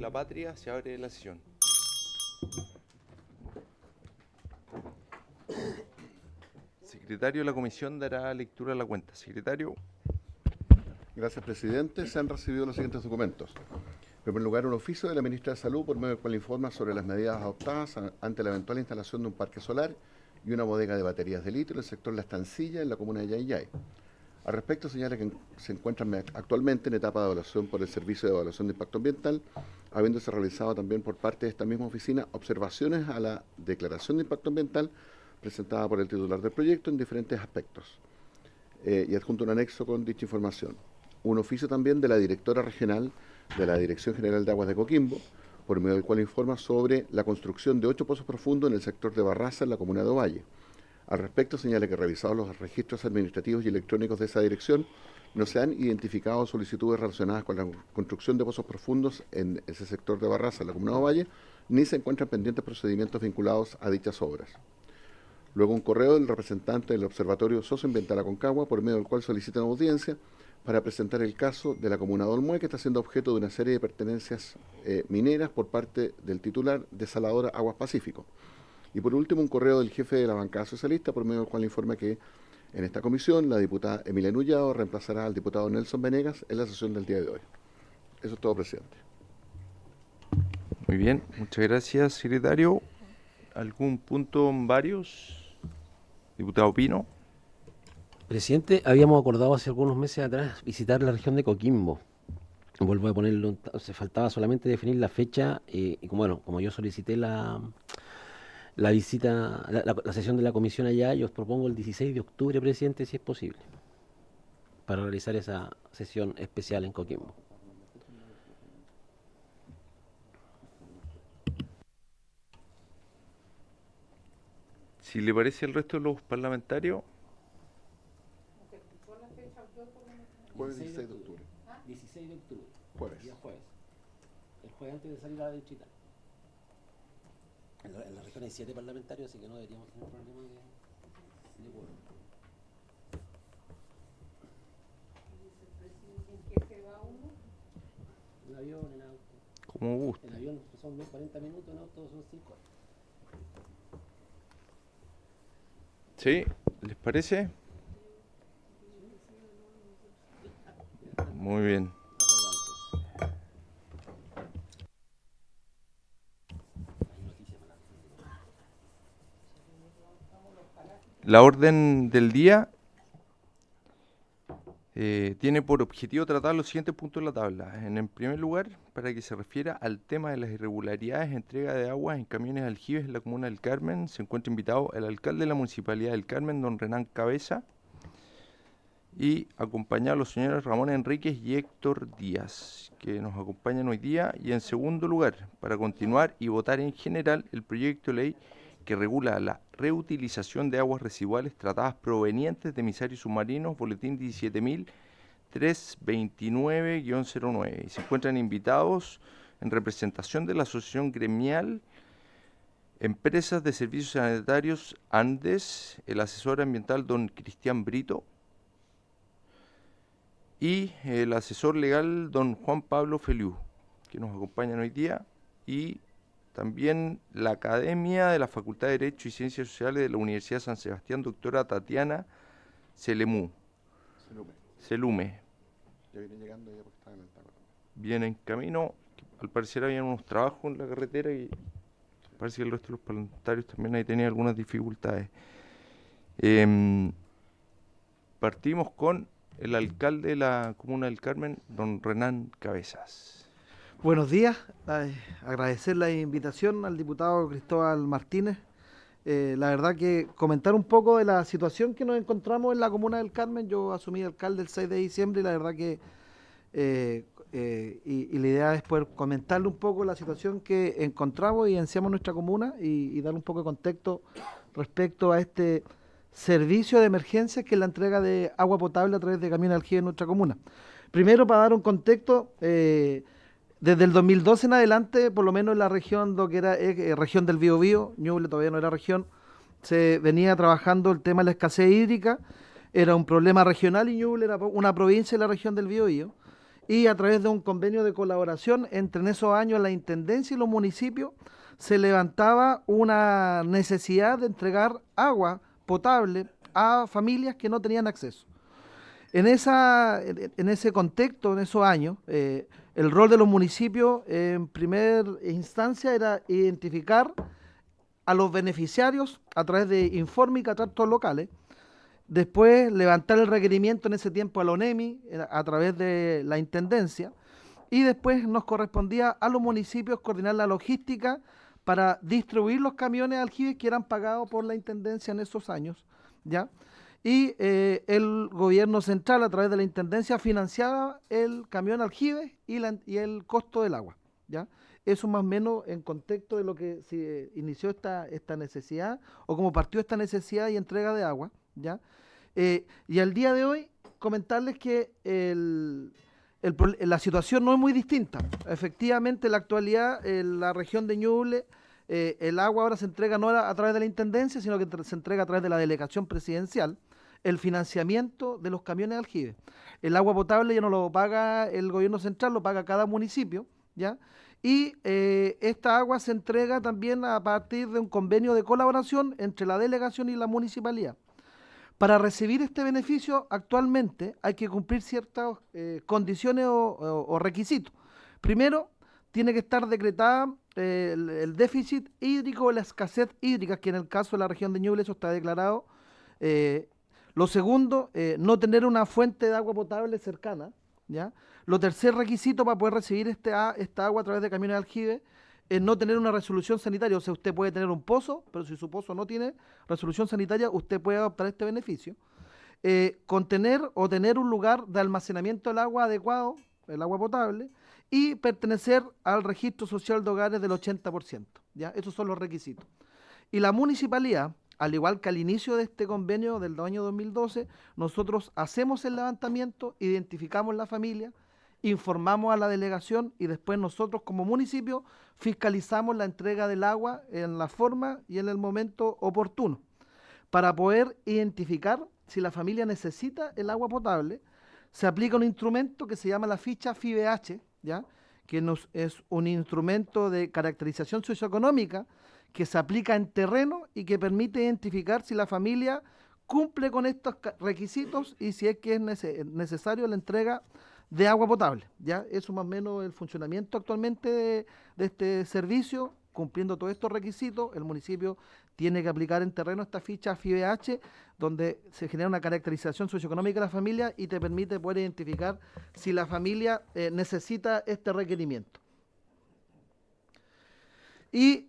la patria, se abre la sesión. Secretario de la Comisión dará lectura a la cuenta. Secretario. Gracias, presidente. Se han recibido los siguientes documentos. En primer lugar, un oficio de la ministra de Salud, por medio del cual informa sobre las medidas adoptadas ante la eventual instalación de un parque solar y una bodega de baterías de litio en el sector La Estancilla, en la comuna de Yayay. Al respecto, señala que se encuentran actualmente en etapa de evaluación por el Servicio de Evaluación de Impacto Ambiental, habiéndose realizado también por parte de esta misma oficina observaciones a la declaración de impacto ambiental presentada por el titular del proyecto en diferentes aspectos. Y adjunto un anexo con dicha información. Un oficio también de la directora regional de la Dirección General de Aguas de Coquimbo, por medio del cual informa sobre la construcción de 8 pozos profundos en el sector de Barraza, en la comuna de Ovalle. Al respecto, señala que revisados los registros administrativos y electrónicos de esa dirección, no se han identificado solicitudes relacionadas con la construcción de pozos profundos en ese sector de Barraza, en la comuna de Ovalle, ni se encuentran pendientes procedimientos vinculados a dichas obras. Luego un correo del representante del Observatorio Socioambiental Aconcagua, por medio del cual solicitan audiencia para presentar el caso de la comuna de Olmué, que está siendo objeto de una serie de pertenencias mineras por parte del titular desaladora Aguas Pacífico. Y por último, un correo del jefe de la bancada socialista, por medio del cual informa que en esta comisión la diputada Emilia Nullado reemplazará al diputado Nelson Venegas en la sesión del día de hoy. Eso es todo, presidente. Muy bien, muchas gracias, secretario. ¿Algún punto en varios? Diputado Pino. Presidente, habíamos acordado hace algunos meses atrás visitar la región de Coquimbo. Vuelvo a ponerlo, se faltaba solamente definir la fecha y como yo solicité la visita, la sesión de la comisión allá, yo os propongo el 16 de octubre, presidente, si es posible, para realizar esa sesión especial en Coquimbo. Si le parece al resto de los parlamentarios. Jueves 16 de octubre. 16 de octubre. Jueves. Día jueves. El jueves antes de salir a la distrital. En la región hay 7 parlamentarios, así que no deberíamos tener problema de quórum. ¿En qué se va uno? En avión, en auto. Como guste. En avión son 40 minutos, en auto son 5 horas. ¿Sí? ¿Les parece? Muy bien. La orden del día tiene por objetivo tratar los siguientes puntos de la tabla. En primer lugar, para que se refiera al tema de las irregularidades en entrega de aguas en camiones aljibes en la comuna del Carmen, se encuentra invitado el alcalde de la Municipalidad del Carmen, don Renán Cabeza, y acompañado los señores Ramón Enríquez y Héctor Díaz, que nos acompañan hoy día. Y en segundo lugar, para continuar y votar en general el proyecto de ley que regula la reutilización de aguas residuales tratadas provenientes de emisarios submarinos, boletín 17.329-09. Y se encuentran invitados en representación de la Asociación Gremial Empresas de Servicios Sanitarios Andes, el asesor ambiental don Cristian Brito, y el asesor legal don Juan Pablo Feliú, que nos acompañan hoy día, y también la Academia de la Facultad de Derecho y Ciencias Sociales de la Universidad de San Sebastián, doctora Tatiana Selume. Ya viene llegando ya porque está en el taco. Viene en camino. Al parecer había unos trabajos en la carretera y parece que el resto de los parlamentarios también ahí tenían algunas dificultades. Partimos con el alcalde de la comuna del Carmen, don Renán Cabezas. Buenos días, agradecer la invitación al diputado Cristóbal Martínez. La verdad que comentar un poco de la situación que nos encontramos en la comuna del Carmen. Yo asumí alcalde el 6 de diciembre y la verdad que y la idea es poder comentarle un poco la situación que encontramos y evidenciamos en nuestra comuna y dar un poco de contexto respecto a este servicio de emergencia que es la entrega de agua potable a través de camiones aljibes en nuestra comuna. Primero, para dar un contexto, desde el 2012 en adelante, por lo menos en la región, lo que era región del Biobío, Ñuble todavía no era región, se venía trabajando el tema de la escasez hídrica, era un problema regional y Ñuble era una provincia de la región del Biobío, y a través de un convenio de colaboración entre en esos años la Intendencia y los municipios se levantaba una necesidad de entregar agua potable a familias que no tenían acceso. En ese contexto, en esos años, el rol de los municipios en primera instancia era identificar a los beneficiarios a través de informes y catastros locales. Después levantar el requerimiento en ese tiempo a la ONEMI a través de la Intendencia, y después nos correspondía a los municipios coordinar la logística para distribuir los camiones aljibes que eran pagados por la Intendencia en esos años, ¿ya? Y el gobierno central a través de la Intendencia financiaba el camión aljibe y el costo del agua, ¿ya? Eso más o menos en contexto de lo que se inició esta necesidad, o cómo partió esta necesidad y entrega de agua, ¿ya? Y al día de hoy comentarles que la situación no es muy distinta. Efectivamente, en la actualidad, en la región de Ñuble, el agua ahora se entrega no a través de la Intendencia, sino que se entrega a través de la Delegación Presidencial, el financiamiento de los camiones de aljibe. El agua potable ya no lo paga el gobierno central, lo paga cada municipio, ¿ya? Y esta agua se entrega también a partir de un convenio de colaboración entre la delegación y la municipalidad. Para recibir este beneficio, actualmente hay que cumplir ciertas condiciones o requisitos. Primero, tiene que estar decretada el déficit hídrico o la escasez hídrica, que en el caso de la región de Ñuble eso está declarado. Lo segundo, no tener una fuente de agua potable cercana, ¿ya? Lo tercer requisito para poder recibir esta agua a través de camiones de aljibe es no tener una resolución sanitaria. O sea, usted puede tener un pozo, pero si su pozo no tiene resolución sanitaria, usted puede adoptar este beneficio. Contener o tener un lugar de almacenamiento del agua adecuado, el agua potable, y pertenecer al registro social de hogares del 80%, ¿ya? Esos son los requisitos. Y la municipalidad, al igual que al inicio de este convenio del año 2012, nosotros hacemos el levantamiento, identificamos la familia, informamos a la delegación y después nosotros como municipio fiscalizamos la entrega del agua en la forma y en el momento oportuno para poder identificar si la familia necesita el agua potable. Se aplica un instrumento que se llama la ficha FIBH, ¿ya? Que es un instrumento de caracterización socioeconómica que se aplica en terreno y que permite identificar si la familia cumple con estos requisitos y si es que es necesario la entrega de agua potable, ¿ya? Eso más o menos el funcionamiento actualmente de este servicio. Cumpliendo todos estos requisitos, el municipio tiene que aplicar en terreno esta ficha FIBH, donde se genera una caracterización socioeconómica de la familia y te permite poder identificar si la familia necesita este requerimiento. Y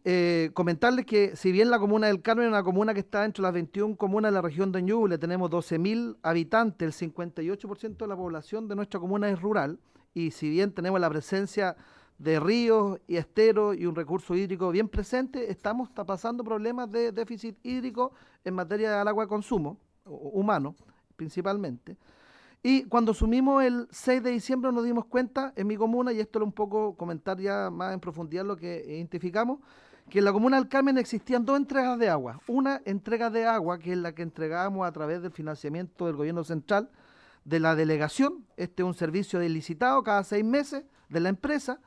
comentarles que si bien la comuna del Carmen es una comuna que está entre las 21 comunas de la región de Ñuble, tenemos 12.000 habitantes, el 58% de la población de nuestra comuna es rural, y si bien tenemos la presencia de ríos y esteros y un recurso hídrico bien presente, estamos pasando problemas de déficit hídrico en materia del agua de consumo, humano principalmente. Y cuando asumimos el 6 de diciembre nos dimos cuenta en mi comuna, y esto es un poco comentar ya más en profundidad lo que identificamos, que en la comuna del Carmen existían dos entregas de agua. Una entrega de agua, que es la que entregábamos a través del financiamiento del gobierno central, de la delegación. Este es un servicio licitado cada 6 meses de la empresa,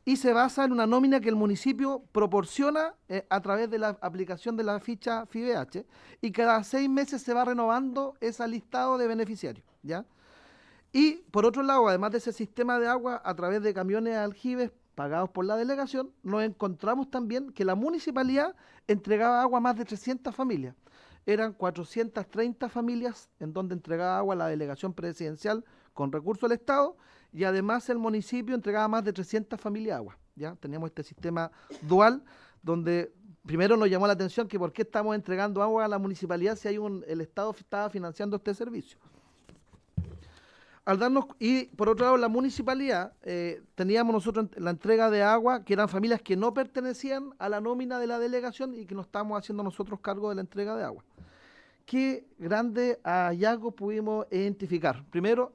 y se basa en una nómina que el municipio proporciona a través de la aplicación de la ficha FIBH, y cada 6 meses se va renovando ese listado de beneficiarios, ¿ya? Y por otro lado, además de ese sistema de agua a través de camiones aljibes pagados por la delegación, nos encontramos también que la municipalidad entregaba agua a más de 300 familias. Eran 430 familias en donde entregaba agua a la delegación presidencial con recursos del Estado, y además el municipio entregaba más de 300 familias agua, ¿ya? Teníamos este sistema dual, donde primero nos llamó la atención que por qué estamos entregando agua a la municipalidad si el Estado estaba financiando este servicio. Y por otro lado, la municipalidad, teníamos nosotros la entrega de agua, que eran familias que no pertenecían a la nómina de la delegación y que nos estábamos haciendo nosotros cargo de la entrega de agua. ¿Qué grandes hallazgos pudimos identificar? Primero,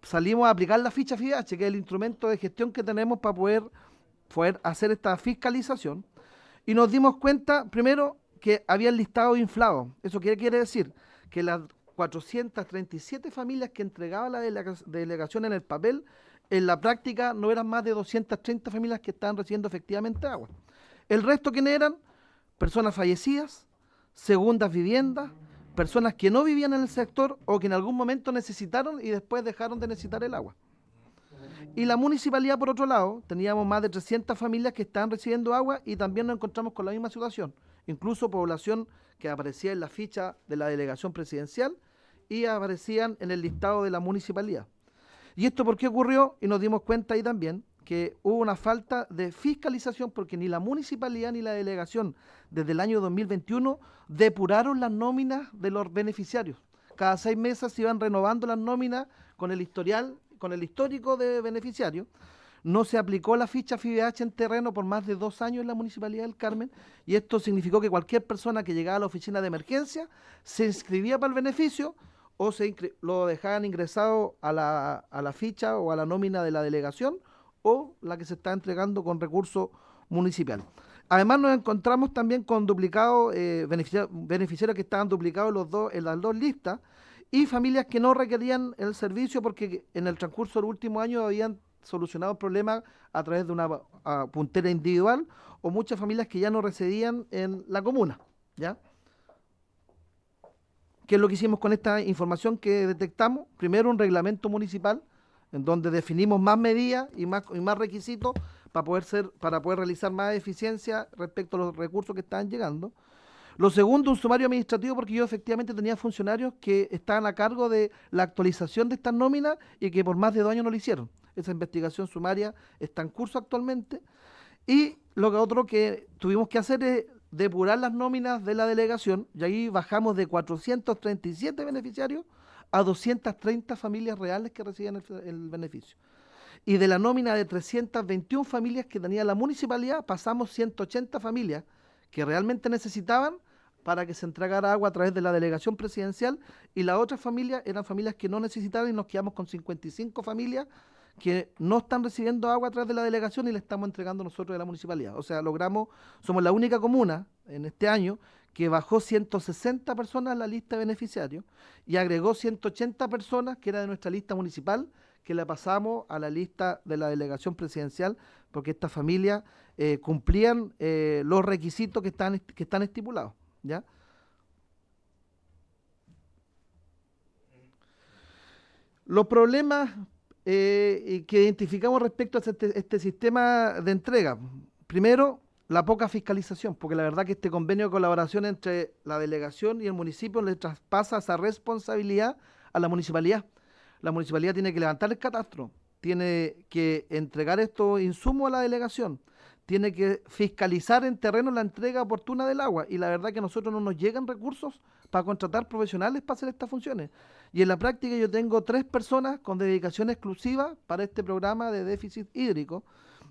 salimos a aplicar la ficha FIBH, que es el instrumento de gestión que tenemos para poder hacer esta fiscalización, y nos dimos cuenta, primero, que había el listado inflado. ¿Eso qué quiere decir? Que las 437 familias que entregaba la delegación en el papel, en la práctica no eran más de 230 familias que estaban recibiendo efectivamente agua. El resto, ¿quiénes eran? Personas fallecidas, segundas viviendas, personas que no vivían en el sector o que en algún momento necesitaron y después dejaron de necesitar el agua. Y la municipalidad, por otro lado, teníamos más de 300 familias que estaban recibiendo agua y también nos encontramos con la misma situación. Incluso población que aparecía en la ficha de la delegación presidencial y aparecían en el listado de la municipalidad. ¿Y esto por qué ocurrió? Y nos dimos cuenta ahí también que hubo una falta de fiscalización porque ni la municipalidad ni la delegación desde el año 2021 depuraron las nóminas de los beneficiarios. Cada 6 meses se iban renovando las nóminas con el historial, con el histórico de beneficiarios. No se aplicó la ficha FIBH en terreno por más de 2 años en la Municipalidad del Carmen y esto significó que cualquier persona que llegaba a la oficina de emergencia se inscribía para el beneficio o lo dejaban ingresado a la ficha o a la nómina de la delegación o la que se está entregando con recurso municipal. Además nos encontramos también con duplicados, beneficiarios que estaban duplicados en las dos listas y familias que no requerían el servicio porque en el transcurso del último año habían solucionado el problema a través de una puntera individual o muchas familias que ya no residían en la comuna, ¿ya? ¿Qué es lo que hicimos con esta información que detectamos? Primero, un reglamento municipal en donde definimos más medidas y más requisitos para poder realizar más eficiencia respecto a los recursos que estaban llegando. Lo segundo, un sumario administrativo, porque yo efectivamente tenía funcionarios que estaban a cargo de la actualización de estas nóminas y que por más de 2 años no lo hicieron. Esa investigación sumaria está en curso actualmente. Y lo otro que tuvimos que hacer es depurar las nóminas de la delegación, y ahí bajamos de 437 beneficiarios a 230 familias reales que recibían el beneficio. Y de la nómina de 321 familias que tenía la municipalidad, pasamos 180 familias que realmente necesitaban para que se entregara agua a través de la delegación presidencial, y las otras familias eran familias que no necesitaban y nos quedamos con 55 familias que no están recibiendo agua a través de la delegación y le estamos entregando nosotros de la municipalidad. O sea, somos la única comuna en este año que bajó 160 personas a la lista de beneficiarios y agregó 180 personas que era de nuestra lista municipal, que la pasamos a la lista de la delegación presidencial porque estas familias cumplían los requisitos que están estipulados, ¿ya? Los problemas que identificamos respecto a este sistema de entrega. Primero, la poca fiscalización, porque la verdad que este convenio de colaboración entre la delegación y el municipio le traspasa esa responsabilidad a la municipalidad. La municipalidad tiene que levantar el catastro, tiene que entregar estos insumos a la delegación, tiene que fiscalizar en terreno la entrega oportuna del agua, y la verdad que a nosotros no nos llegan recursos para contratar profesionales para hacer estas funciones. Y en la práctica yo tengo 3 personas con dedicación exclusiva para este programa de déficit hídrico,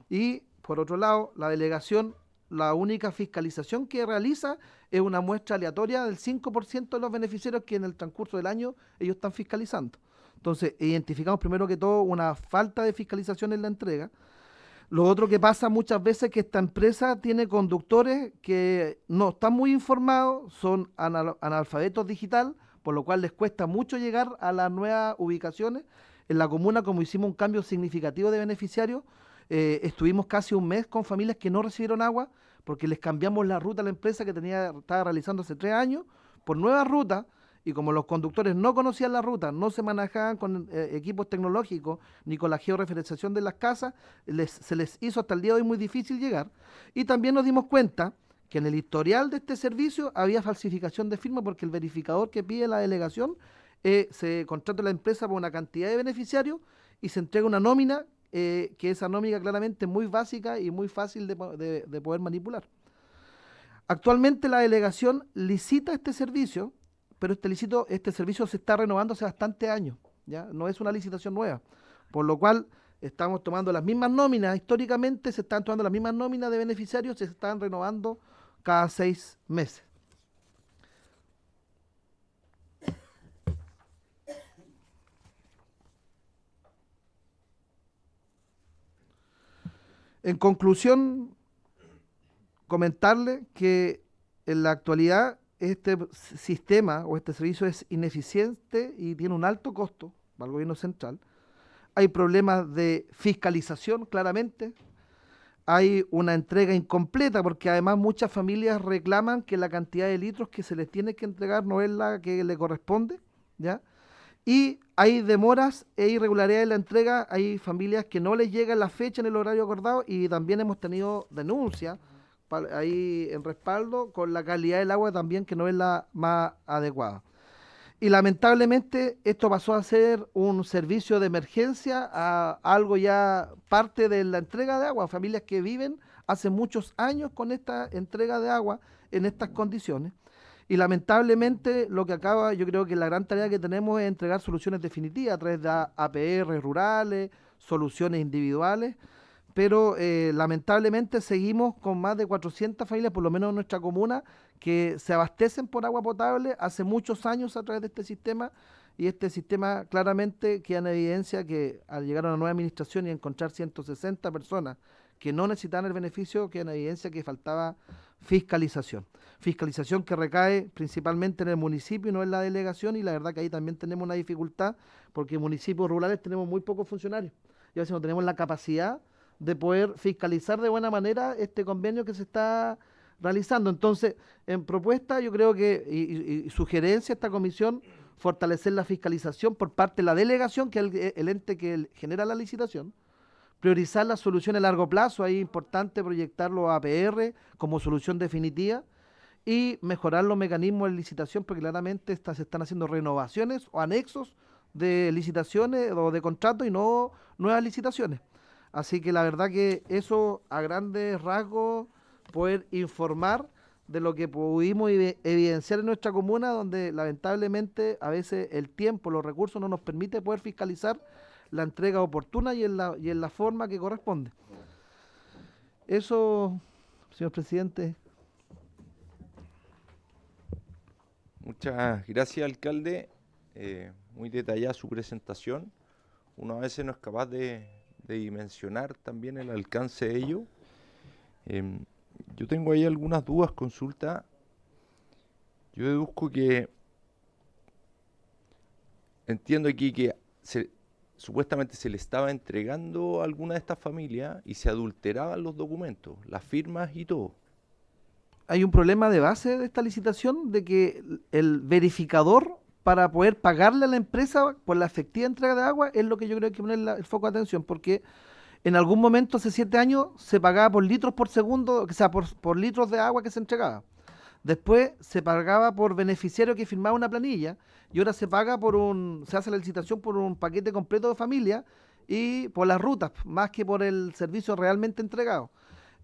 y por otro lado, la delegación, la única fiscalización que realiza es una muestra aleatoria del 5% de los beneficiarios que en el transcurso del año ellos están fiscalizando. Entonces, identificamos primero que todo una falta de fiscalización en la entrega. Lo otro que pasa muchas veces es que esta empresa tiene conductores que no están muy informados, son analfabetos digital, por lo cual les cuesta mucho llegar a las nuevas ubicaciones. En la comuna, como hicimos un cambio significativo de beneficiarios, estuvimos casi un mes con familias que no recibieron agua porque les cambiamos la ruta a la empresa que estaba realizando hace 3 años por nuevas rutas. Y como los conductores no conocían la ruta, no se manejaban con equipos tecnológicos ni con la georreferenciación de las casas, se les hizo hasta el día de hoy muy difícil llegar. Y también nos dimos cuenta que en el historial de este servicio había falsificación de firma porque el verificador que pide la delegación se contrata a la empresa por una cantidad de beneficiarios y se entrega una nómina, que esa nómina claramente es muy básica y muy fácil de poder manipular. Actualmente la delegación licita este servicio, pero este servicio se está renovando hace bastantes años, ¿ya? No es una licitación nueva, por lo cual estamos tomando las mismas nóminas, históricamente se están tomando las mismas nóminas de beneficiarios, se están renovando cada 6 meses. En conclusión, comentarle que en la actualidad este sistema o este servicio es ineficiente y tiene un alto costo para el gobierno central. Hay problemas de fiscalización, claramente. Hay una entrega incompleta porque además muchas familias reclaman que la cantidad de litros que se les tiene que entregar no es la que le corresponde, ¿ya? Y hay demoras e irregularidades en la entrega, hay familias que no les llega la fecha en el horario acordado y también hemos tenido denuncias ahí en respaldo con la calidad del agua también que no es la más adecuada. Y lamentablemente esto pasó a ser un servicio de emergencia a algo ya parte de la entrega de agua, familias que viven hace muchos años con esta entrega de agua en estas condiciones. Y lamentablemente lo que acaba, yo creo que la gran tarea que tenemos es entregar soluciones definitivas a través de APR rurales, soluciones individuales, pero lamentablemente seguimos con más de 400 familias, por lo menos en nuestra comuna, que se abastecen por agua potable hace muchos años a través de este sistema, y este sistema claramente queda en evidencia que al llegar a una nueva administración y encontrar 160 personas que no necesitan el beneficio, queda en evidencia que faltaba fiscalización. Fiscalización que recae principalmente en el municipio y no en la delegación, y la verdad que ahí también tenemos una dificultad porque en municipios rurales tenemos muy pocos funcionarios y a veces no tenemos la capacidad de poder fiscalizar de buena manera este convenio que se está realizando. Entonces, en propuesta, yo creo que, y sugerencia a esta comisión, fortalecer la fiscalización por parte de la delegación, que es el ente que genera la licitación, priorizar las soluciones a largo plazo, ahí es importante proyectar los APR como solución definitiva, y mejorar los mecanismos de licitación, porque claramente se están haciendo renovaciones o anexos de licitaciones o de contratos y no nuevas licitaciones. Así que la verdad que eso a grandes rasgos, poder informar de lo que pudimos evidenciar en nuestra comuna, donde lamentablemente a veces el tiempo, los recursos no nos permite poder fiscalizar la entrega oportuna y en la forma que corresponde. Eso, señor presidente. Muchas gracias, alcalde. Muy detallada su presentación. Uno a veces no es capaz de dimensionar también el alcance de ello. Yo tengo ahí algunas dudas, consulta. Yo deduzco que entiendo aquí que supuestamente se le estaba entregando a alguna de estas familias y se adulteraban los documentos, las firmas y todo. Hay un problema de base de esta licitación de que el verificador para poder pagarle a la empresa por la efectiva entrega de agua es lo que yo creo que hay que poner el foco de atención, porque en algún momento hace 7 años se pagaba por litros por segundo, o sea, por litros de agua que se entregaba. Después se pagaba por beneficiario que firmaba una planilla y ahora se paga se hace la licitación por un paquete completo de familia y por las rutas, más que por el servicio realmente entregado.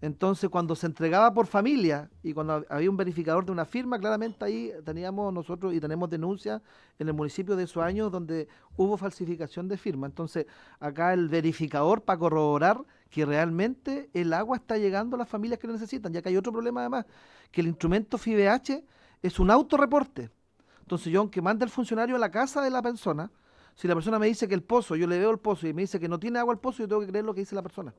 Entonces, cuando se entregaba por familia y cuando había un verificador de una firma, claramente ahí teníamos nosotros y tenemos denuncias en el municipio de esos años donde hubo falsificación de firma. Entonces, acá el verificador para corroborar que realmente el agua está llegando a las familias que lo necesitan, ya que hay otro problema además, que el instrumento FIBH es un autorreporte. Entonces, yo aunque mande el funcionario a la casa de la persona, si la persona me dice que el pozo, yo le veo el pozo y me dice que no tiene agua el pozo, yo tengo que creer lo que dice la persona.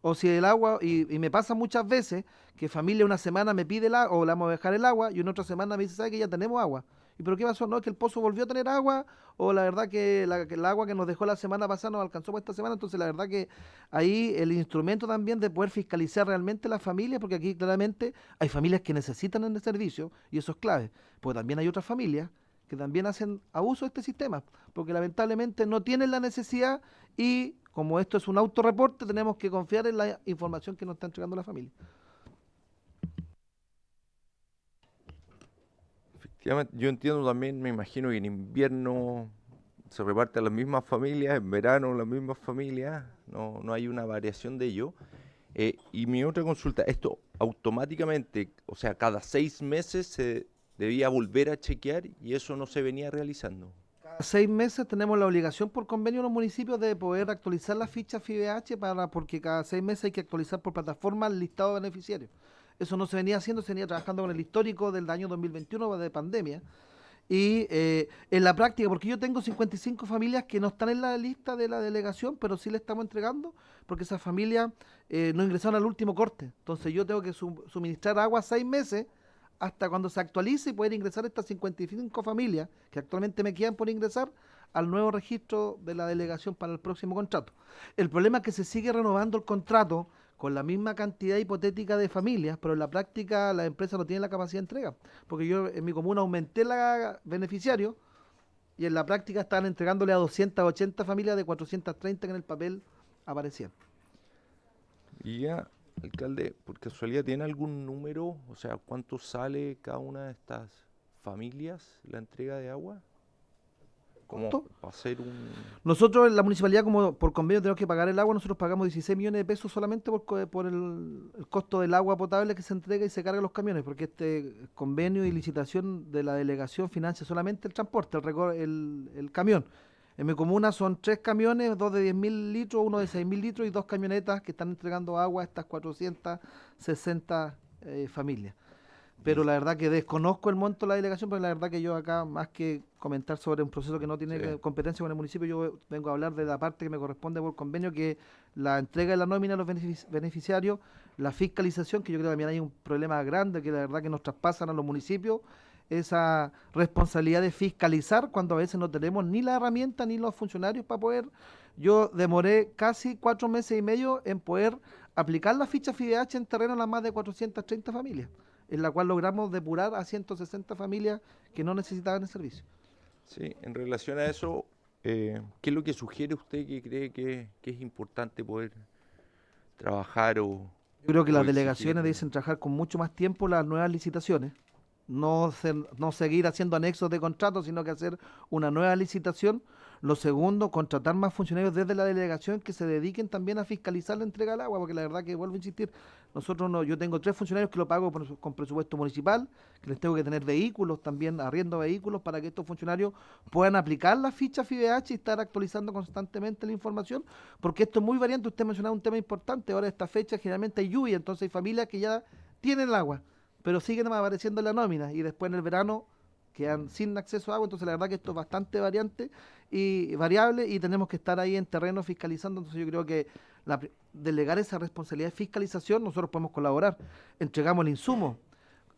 O si el agua, y me pasa muchas veces que familia una semana me pide el agua, o le vamos a dejar el agua, y en otra semana me dice, ¿sabe que ya tenemos agua? ¿Y pero qué pasó? No, es que el pozo volvió a tener agua, o la verdad que el agua que nos dejó la semana pasada nos alcanzó para esta semana. Entonces la verdad que ahí el instrumento también de poder fiscalizar realmente las familias, porque aquí claramente hay familias que necesitan el servicio, y eso es clave, pero también hay otras familias que también hacen abuso de este sistema, porque lamentablemente no tienen la necesidad y como esto es un autorreporte, tenemos que confiar en la información que nos está entregando la familia. Efectivamente, yo entiendo también, me imagino que en invierno se reparte a las mismas familias, en verano las mismas familias, no hay una variación de ello. Y mi otra consulta, esto automáticamente, o sea, cada 6 meses se debía volver a chequear y eso no se venía realizando. Cada 6 meses tenemos la obligación por convenio en los municipios de poder actualizar la ficha FIBH porque cada 6 meses hay que actualizar por plataforma el listado de beneficiarios. Eso no se venía haciendo, se venía trabajando con el histórico del año 2021 de pandemia. Y en la práctica, porque yo tengo 55 familias que no están en la lista de la delegación, pero sí le estamos entregando, porque esas familias no ingresaron al último corte. Entonces yo tengo que suministrar agua 6 meses hasta cuando se actualice y poder ingresar estas 55 familias que actualmente me quedan por ingresar al nuevo registro de la delegación para el próximo contrato. El problema es que se sigue renovando el contrato con la misma cantidad hipotética de familias, pero en la práctica la empresa no tiene la capacidad de entrega, porque yo en mi comuna aumenté la beneficiario y en la práctica están entregándole a 280 familias de 430 que en el papel aparecían. Y ya, alcalde, por casualidad, ¿tiene algún número? O sea, ¿cuánto sale cada una de estas familias la entrega de agua? Como ¿Cuánto? para hacer un... Nosotros en la municipalidad, como por convenio tenemos que pagar el agua, nosotros pagamos 16 millones de pesos solamente por el costo del agua potable que se entrega y se carga en los camiones, porque este convenio y licitación de la delegación financia solamente el transporte, el camión. En mi comuna son 3 camiones, 2 de 10.000 litros, uno de 6.000 litros y 2 camionetas que están entregando agua a estas 460 familias. Pero la verdad que desconozco el monto de la delegación, pero la verdad que yo acá, más que comentar sobre un proceso que no tiene Sí. competencia con el municipio, yo vengo a hablar de la parte que me corresponde por convenio, que la entrega de la nómina a los beneficiarios, la fiscalización, que yo creo que también hay un problema grande, que la verdad que nos traspasan a los municipios esa responsabilidad de fiscalizar cuando a veces no tenemos ni la herramienta ni los funcionarios para poder. Yo demoré casi 4 meses y medio en poder aplicar la ficha FIDH en terreno a las más de 430 familias, en la cual logramos depurar a 160 familias que no necesitaban el servicio. Sí, en relación a eso, ¿qué es lo que sugiere usted que cree que es importante poder trabajar Yo creo que o las exigir? delegaciones deben trabajar con mucho más tiempo las nuevas licitaciones, no seguir haciendo anexos de contratos, sino que hacer una nueva licitación. Lo segundo, contratar más funcionarios desde la delegación que se dediquen también a fiscalizar la entrega del agua, porque la verdad que vuelvo a insistir, nosotros no, yo tengo 3 funcionarios que lo pago con presupuesto municipal, que les tengo que tener vehículos también, arriendo vehículos para que estos funcionarios puedan aplicar la ficha FIDH y estar actualizando constantemente la información, porque esto es muy variante. Usted mencionaba un tema importante, ahora esta fecha generalmente hay lluvia, entonces hay familias que ya tienen el agua, pero siguen apareciendo en la nómina y después en el verano quedan sin acceso a agua. Entonces la verdad que esto es bastante variante y variable y tenemos que estar ahí en terreno fiscalizando. Entonces yo creo que delegar esa responsabilidad de fiscalización, nosotros podemos colaborar, entregamos el insumo,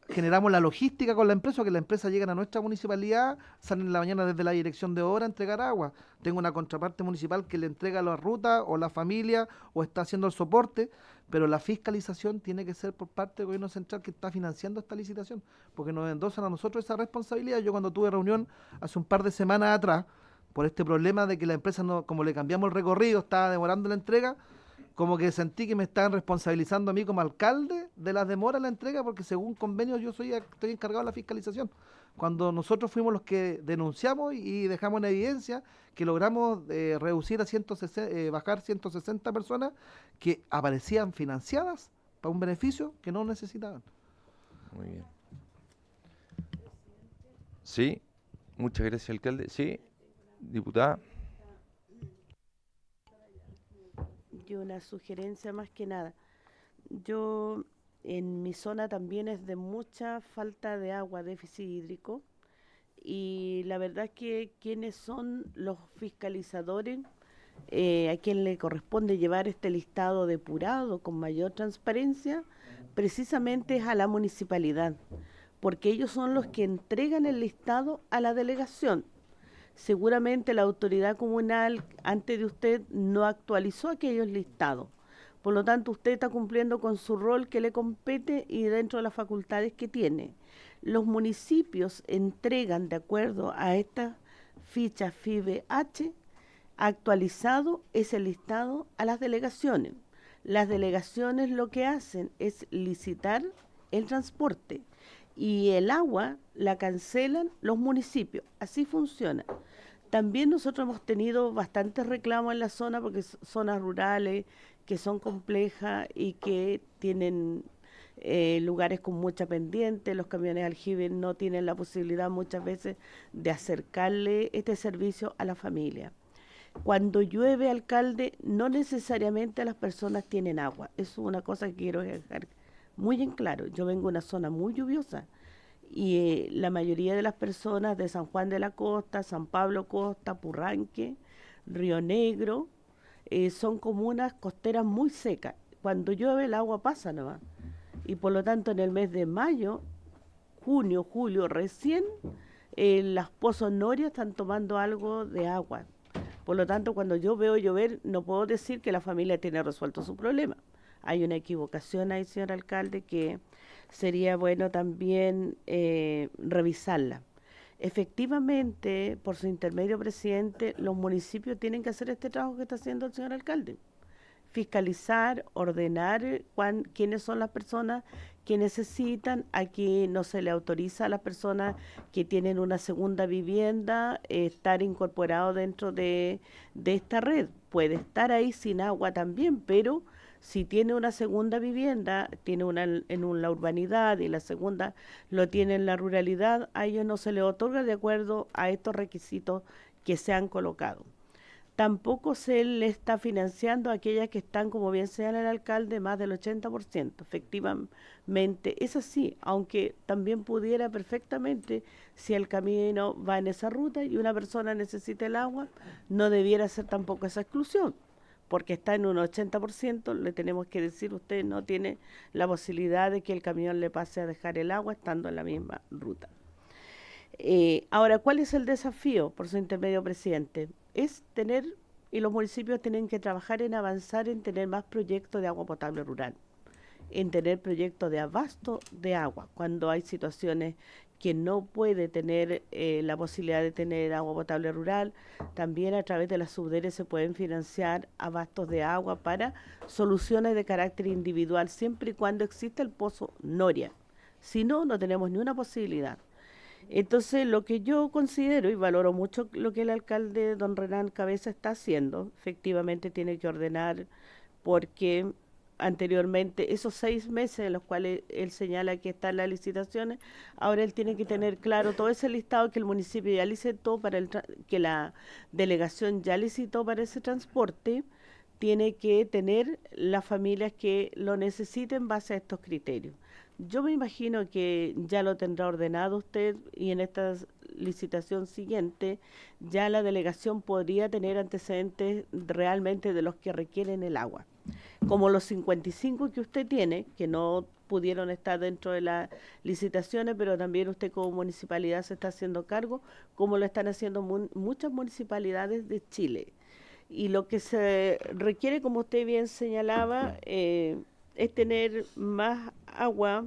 generamos la logística con la empresa, que la empresa llegan a nuestra municipalidad, salen en la mañana desde la dirección de obra a entregar agua. Tengo una contraparte municipal que le entrega la ruta o la familia o está haciendo el soporte, pero la fiscalización tiene que ser por parte del gobierno central que está financiando esta licitación, porque nos endosan a nosotros esa responsabilidad. Yo cuando tuve reunión hace un par de semanas atrás, por este problema de que la empresa, no, como le cambiamos el recorrido, estaba demorando la entrega, como que sentí que me estaban responsabilizando a mí como alcalde de las demoras en la entrega, porque según convenio yo estoy encargado de la fiscalización. Cuando nosotros fuimos los que denunciamos y dejamos en evidencia que logramos reducir a 160, bajar 160 personas que aparecían financiadas para un beneficio que no necesitaban. Muy bien. Sí, muchas gracias, alcalde. Sí, diputada. Yo una sugerencia más que nada. Yo en mi zona también es de mucha falta de agua, déficit hídrico, y la verdad es que quienes son los fiscalizadores, a quien le corresponde llevar este listado depurado con mayor transparencia, precisamente es a la municipalidad, porque ellos son los que entregan el listado a la delegación. Seguramente la autoridad comunal antes de usted no actualizó aquellos listados. Por lo tanto, usted está cumpliendo con su rol que le compete y dentro de las facultades que tiene. Los municipios entregan, de acuerdo a esta ficha FIBH, actualizado ese listado a las delegaciones. Las delegaciones lo que hacen es licitar el transporte y el agua la cancelan los municipios. Así funciona. También nosotros hemos tenido bastantes reclamos en la zona porque zonas rurales que son complejas y que tienen lugares con mucha pendiente. Los camiones aljibe no tienen la posibilidad muchas veces de acercarle este servicio a la familia. Cuando llueve, alcalde, no necesariamente las personas tienen agua. Eso es una cosa que quiero dejar muy en claro. Yo vengo de una zona muy lluviosa y la mayoría de las personas de San Juan de la Costa, San Pablo Costa, Purranque, Río Negro, son comunas costeras muy secas. Cuando llueve el agua pasa nomás. Y por lo tanto en el mes de mayo, junio, julio, recién las pozos Noria están tomando algo de agua. Por lo tanto, cuando yo veo llover, no puedo decir que la familia tiene resuelto su problema. Hay una equivocación ahí, señor alcalde, que sería bueno también revisarla. Efectivamente, por su intermedio, presidente, los municipios tienen que hacer este trabajo que está haciendo el señor alcalde. Fiscalizar, ordenar quiénes son las personas que necesitan. Aquí no se le autoriza a las personas que tienen una segunda vivienda estar incorporado dentro de esta red. Puede estar ahí sin agua también, pero si tiene una segunda vivienda, tiene una en la urbanidad y la segunda lo tiene en la ruralidad, a ellos no se les otorga de acuerdo a estos requisitos que se han colocado. Tampoco se le está financiando a aquellas que están, como bien señala el alcalde, más del 80%. Efectivamente, es así, aunque también pudiera perfectamente, si el camino va en esa ruta y una persona necesita el agua, no debiera ser tampoco esa exclusión, porque está en un 80%, le tenemos que decir, usted no tiene la posibilidad de que el camión le pase a dejar el agua estando en la misma ruta. Ahora, ¿cuál es el desafío, por su intermedio, presidente? Es tener, y los municipios tienen que trabajar en avanzar en tener más proyectos de agua potable rural, en tener proyectos de abasto de agua, cuando hay situaciones que no puede tener la posibilidad de tener agua potable rural, también a través de las subderes se pueden financiar abastos de agua para soluciones de carácter individual, siempre y cuando exista el pozo Noria. Si no, no tenemos ni una posibilidad. Entonces, lo que yo considero y valoro mucho lo que el alcalde don Renan Cabeza está haciendo, efectivamente tiene que ordenar, porque anteriormente esos 6 meses en los cuales él señala que están las licitaciones, ahora él tiene que tener claro todo ese listado que el municipio ya licitó que la delegación ya licitó para ese transporte, tiene que tener las familias que lo necesiten en base a estos criterios. Yo me imagino que ya lo tendrá ordenado usted y en esta licitación siguiente ya la delegación podría tener antecedentes realmente de los que requieren el agua. Como los 55 que usted tiene, que no pudieron estar dentro de las licitaciones, pero también usted como municipalidad se está haciendo cargo, como lo están haciendo muchas municipalidades de Chile. Y lo que se requiere, como usted bien señalaba, es tener más agua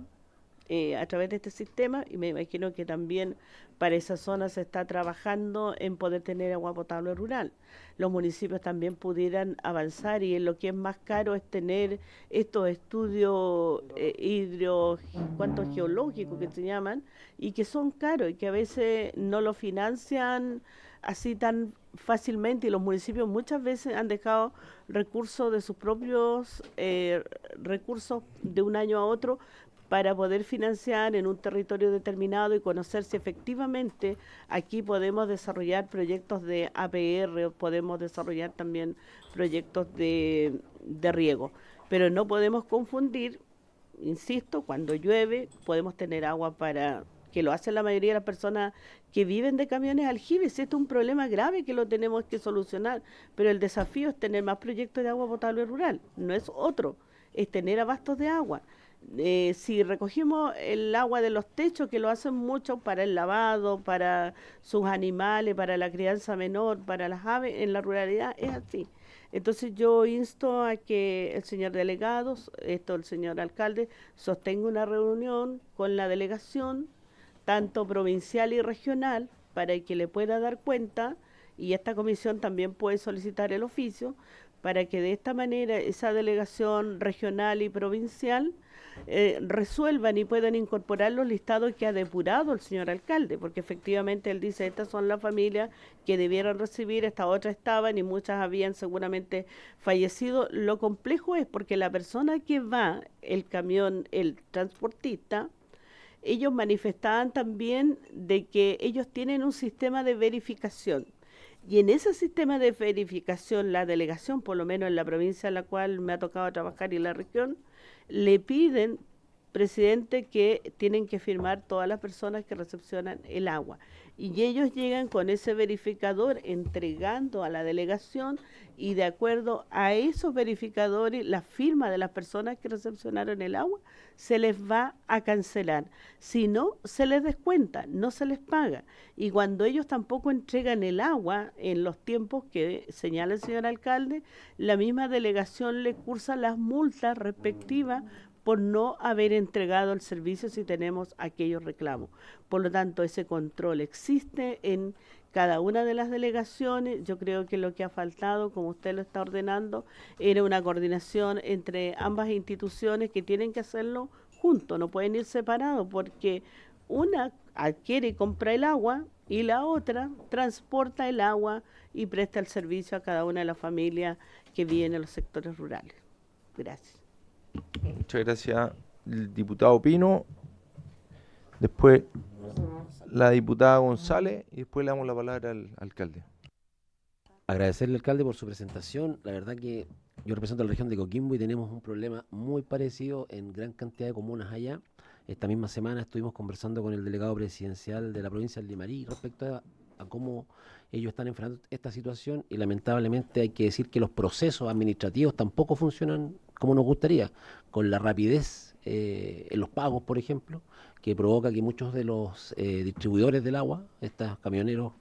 a través de este sistema, y me imagino que también para esa zona se está trabajando en poder tener agua potable rural. Los municipios también pudieran avanzar, y en lo que es más caro es tener estos estudios geológicos que se llaman, y que son caros y que a veces no lo financian así tan fácilmente, y los municipios muchas veces han dejado recursos de sus propios recursos de un año a otro para poder financiar en un territorio determinado y conocer si efectivamente aquí podemos desarrollar proyectos de APR o podemos desarrollar también proyectos de riego. Pero no podemos confundir, insisto, cuando llueve podemos tener agua para, que lo hacen la mayoría de las personas que viven de camiones aljibes. Esto es un problema grave que lo tenemos que solucionar, pero el desafío es tener más proyectos de agua potable rural, no es otro, es tener abastos de agua. Si recogimos el agua de los techos, que lo hacen mucho para el lavado, para sus animales, para la crianza menor, para las aves, en la ruralidad es así. Entonces yo insto a que el señor delegado, el señor alcalde, sostenga una reunión con la delegación, tanto provincial y regional, para que le pueda dar cuenta, y esta comisión también puede solicitar el oficio, para que de esta manera esa delegación regional y provincial resuelvan y puedan incorporar los listados que ha depurado el señor alcalde, porque efectivamente él dice, estas son las familias que debieron recibir, estas otras estaban y muchas habían seguramente fallecido. Lo complejo es porque la persona que va, el camión, el transportista, ellos manifestaban también de que ellos tienen un sistema de verificación. Y en ese sistema de verificación, la delegación, por lo menos en la provincia en la cual me ha tocado trabajar y la región, le piden presidente, que tienen que firmar todas las personas que recepcionan el agua. Y ellos llegan con ese verificador entregando a la delegación, y de acuerdo a esos verificadores, la firma de las personas que recepcionaron el agua, se les va a cancelar. Si no, se les descuenta, no se les paga. Y cuando ellos tampoco entregan el agua en los tiempos que señala el señor alcalde, la misma delegación le cursa las multas respectivas por no haber entregado el servicio si tenemos aquellos reclamos. Por lo tanto, ese control existe en cada una de las delegaciones. Yo creo que lo que ha faltado, como usted lo está ordenando, era una coordinación entre ambas instituciones que tienen que hacerlo juntos, no pueden ir separados, porque una adquiere y compra el agua y la otra transporta el agua y presta el servicio a cada una de las familias que viven en los sectores rurales. Gracias. Muchas gracias, el diputado Pino. Después la diputada González y después le damos la palabra al alcalde. Agradecerle al alcalde por su presentación. La verdad que yo represento a la región de Coquimbo y tenemos un problema muy parecido en gran cantidad de comunas allá. Esta misma semana estuvimos conversando con el delegado presidencial de la provincia de Limarí respecto a cómo ellos están enfrentando esta situación, y lamentablemente hay que decir que los procesos administrativos tampoco funcionan como nos gustaría, con la rapidez en los pagos, por ejemplo, que provoca que muchos de los distribuidores del agua, estos camioneros,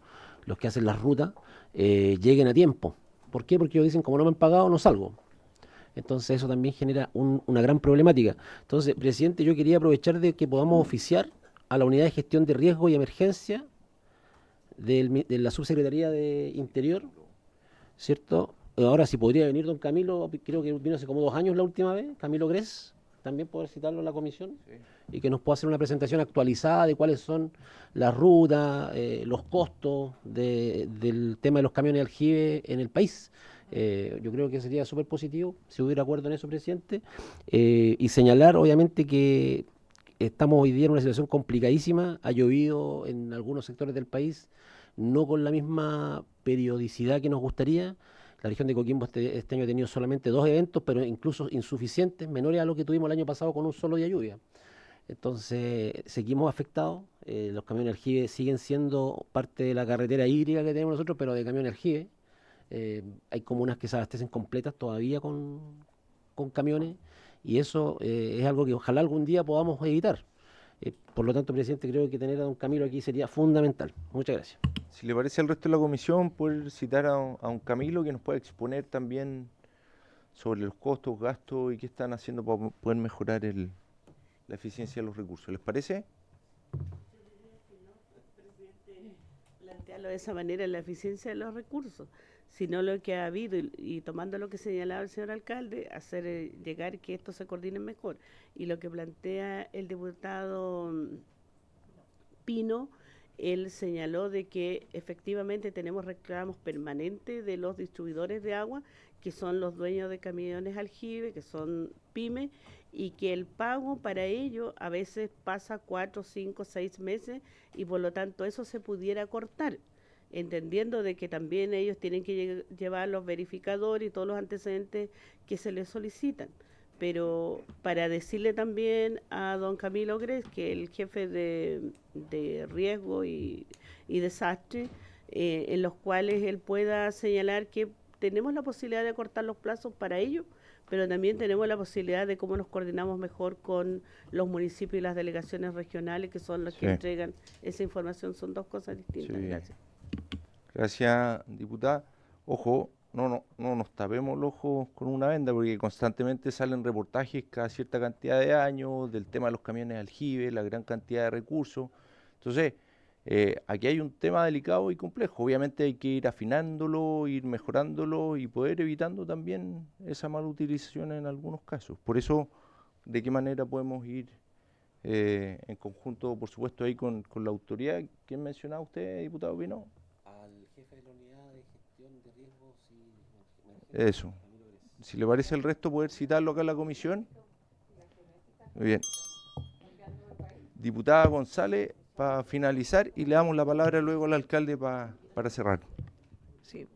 los que hacen las rutas, lleguen a tiempo. ¿Por qué? Porque ellos dicen, como no me han pagado, no salgo. Entonces eso también genera una gran problemática. Entonces, presidente, yo quería aprovechar de que podamos oficiar a la Unidad de Gestión de Riesgo y Emergencia de la Subsecretaría de Interior, ¿cierto? Ahora, si podría venir don Camilo, creo que vino hace como 2 años la última vez, Camilo Gres, también poder citarlo en la comisión, y que nos pueda hacer una presentación actualizada de cuáles son las rutas, los costos del tema de los camiones de aljibe en el país. Yo creo que sería súper positivo si hubiera acuerdo en eso, presidente, y señalar obviamente que estamos hoy día en una situación complicadísima. Ha llovido en algunos sectores del país, no con la misma periodicidad que nos gustaría. La región de Coquimbo este año ha tenido solamente 2 eventos, pero incluso insuficientes, menores a lo que tuvimos el año pasado con un solo día de lluvia. Entonces, seguimos afectados. Los camiones de aljibe siguen siendo parte de la carretera hídrica que tenemos nosotros, pero de camiones de aljibe. Hay comunas que se abastecen completas todavía con camiones, y eso es algo que ojalá algún día podamos evitar. Por lo tanto, presidente, creo que tener a don Camilo aquí sería fundamental. Muchas gracias. Si le parece al resto de la comisión, poder citar a un Camilo que nos pueda exponer también sobre los costos, gastos y qué están haciendo para poder mejorar la eficiencia de los recursos. ¿Les parece? Plantearlo de esa manera, la eficiencia de los recursos, sino lo que ha habido, y tomando lo que señalaba el señor alcalde, hacer llegar que esto se coordine mejor. Y lo que plantea el diputado Pino, él señaló de que efectivamente tenemos reclamos permanentes de los distribuidores de agua, que son los dueños de camiones aljibe, que son pymes, y que el pago para ellos a veces pasa 4, 5, 6 meses, y por lo tanto eso se pudiera cortar, entendiendo de que también ellos tienen que llevar los verificadores y todos los antecedentes que se les solicitan. Pero para decirle también a don Camilo Gres, que el jefe de riesgo y desastre, en los cuales él pueda señalar que tenemos la posibilidad de acortar los plazos para ellos, pero también tenemos la posibilidad de cómo nos coordinamos mejor con los municipios y las delegaciones regionales, que son los que entregan esa información. Son 2 cosas distintas. Sí. Gracias. Gracias, diputada. Ojo, no nos tapemos los ojos con una venda, porque constantemente salen reportajes cada cierta cantidad de años del tema de los camiones aljibe, la gran cantidad de recursos. Entonces, aquí hay un tema delicado y complejo. Obviamente hay que ir afinándolo, ir mejorándolo y poder evitando también esa mala utilización en algunos casos. Por eso, ¿de qué manera podemos ir en conjunto, por supuesto, ahí con la autoridad? ¿Quién mencionaba usted, diputado Pino? Al jefe de la unidad de gestión de riesgos y Eso. Si le parece el resto, poder citarlo acá en la comisión. Muy bien. Diputada González, para finalizar, y le damos la palabra luego al alcalde para cerrar. Sí,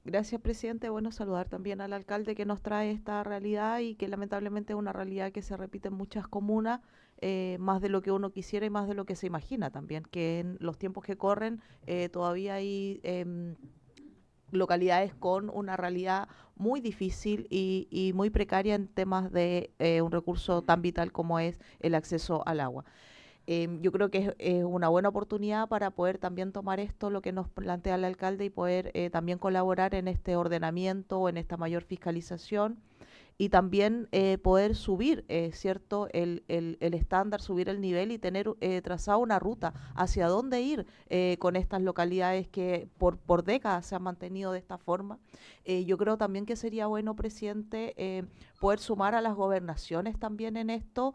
Gracias, presidente. Bueno, saludar también al alcalde que nos trae esta realidad y que lamentablemente es una realidad que se repite en muchas comunas, más de lo que uno quisiera y más de lo que se imagina también, que en los tiempos que corren todavía hay localidades con una realidad muy difícil y muy precaria en temas de un recurso tan vital como es el acceso al agua. Yo creo que es una buena oportunidad para poder también tomar esto, lo que nos plantea el alcalde, y poder también colaborar en este ordenamiento o en esta mayor fiscalización y también poder subir, ¿cierto?, el estándar, subir el nivel y tener trazado una ruta hacia dónde ir con estas localidades que por décadas se han mantenido de esta forma. Yo creo también que sería bueno, presidente, poder sumar a las gobernaciones también en esto,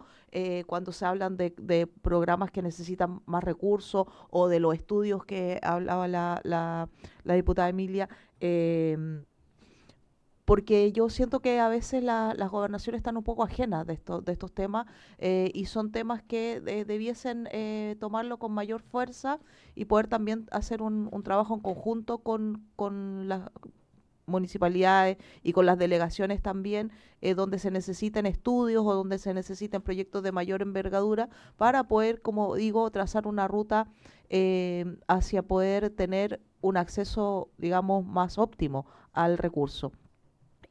cuando se hablan de programas que necesitan más recursos o de los estudios que hablaba la diputada Emilia. Porque yo siento que a veces las gobernaciones están un poco ajenas de estos temas, y son temas que debiesen tomarlo con mayor fuerza y poder también hacer un trabajo en conjunto con las municipalidades y con las delegaciones también, donde se necesiten estudios o donde se necesiten proyectos de mayor envergadura para poder, como digo, trazar una ruta hacia poder tener un acceso, digamos, más óptimo al recurso.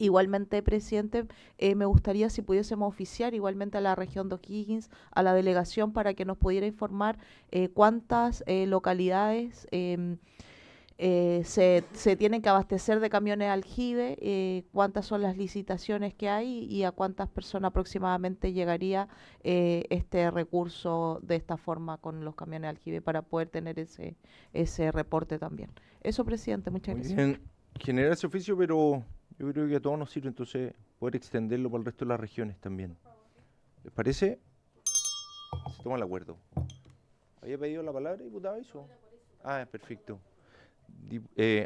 Igualmente, presidente, me gustaría si pudiésemos oficiar igualmente a la región de O'Higgins, a la delegación, para que nos pudiera informar cuántas localidades se tienen que abastecer de camiones aljibe, cuántas son las licitaciones que hay y a cuántas personas aproximadamente llegaría este recurso de esta forma con los camiones aljibe para poder tener ese reporte también. Eso, presidente, muchas Muy gracias. bien, generar ese oficio, pero yo creo que a todos nos sirve entonces poder extenderlo para el resto de las regiones también. ¿Les parece? Se toma el acuerdo. ¿Había pedido la palabra, diputado, eso? Ah, perfecto.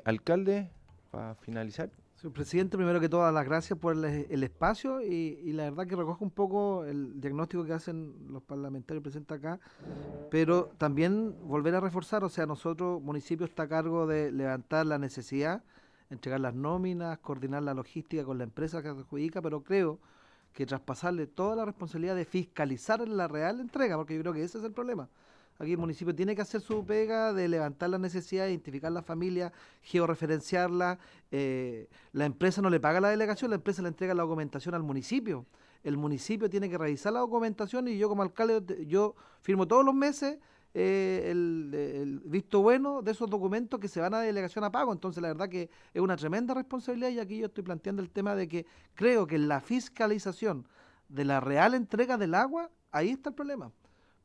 Alcalde, para finalizar. Señor presidente, primero que todo, las gracias por el espacio y la verdad que recojo un poco el diagnóstico que hacen los parlamentarios presentes acá, pero también volver a reforzar, o sea, nosotros, municipio, está a cargo de levantar la necesidad, entregar las nóminas, coordinar la logística con la empresa que adjudica, pero creo que traspasarle toda la responsabilidad de fiscalizar la real entrega, porque yo creo que ese es el problema. Aquí el municipio tiene que hacer su pega de levantar la necesidad, identificar la familia, georreferenciarla. La empresa no le paga a la delegación, la empresa le entrega la documentación al municipio. El municipio tiene que revisar la documentación y yo como alcalde, yo firmo todos los meses el visto bueno de esos documentos que se van a delegación a pago. Entonces la verdad que es una tremenda responsabilidad y aquí yo estoy planteando el tema de que creo que en la fiscalización de la real entrega del agua, ahí está el problema.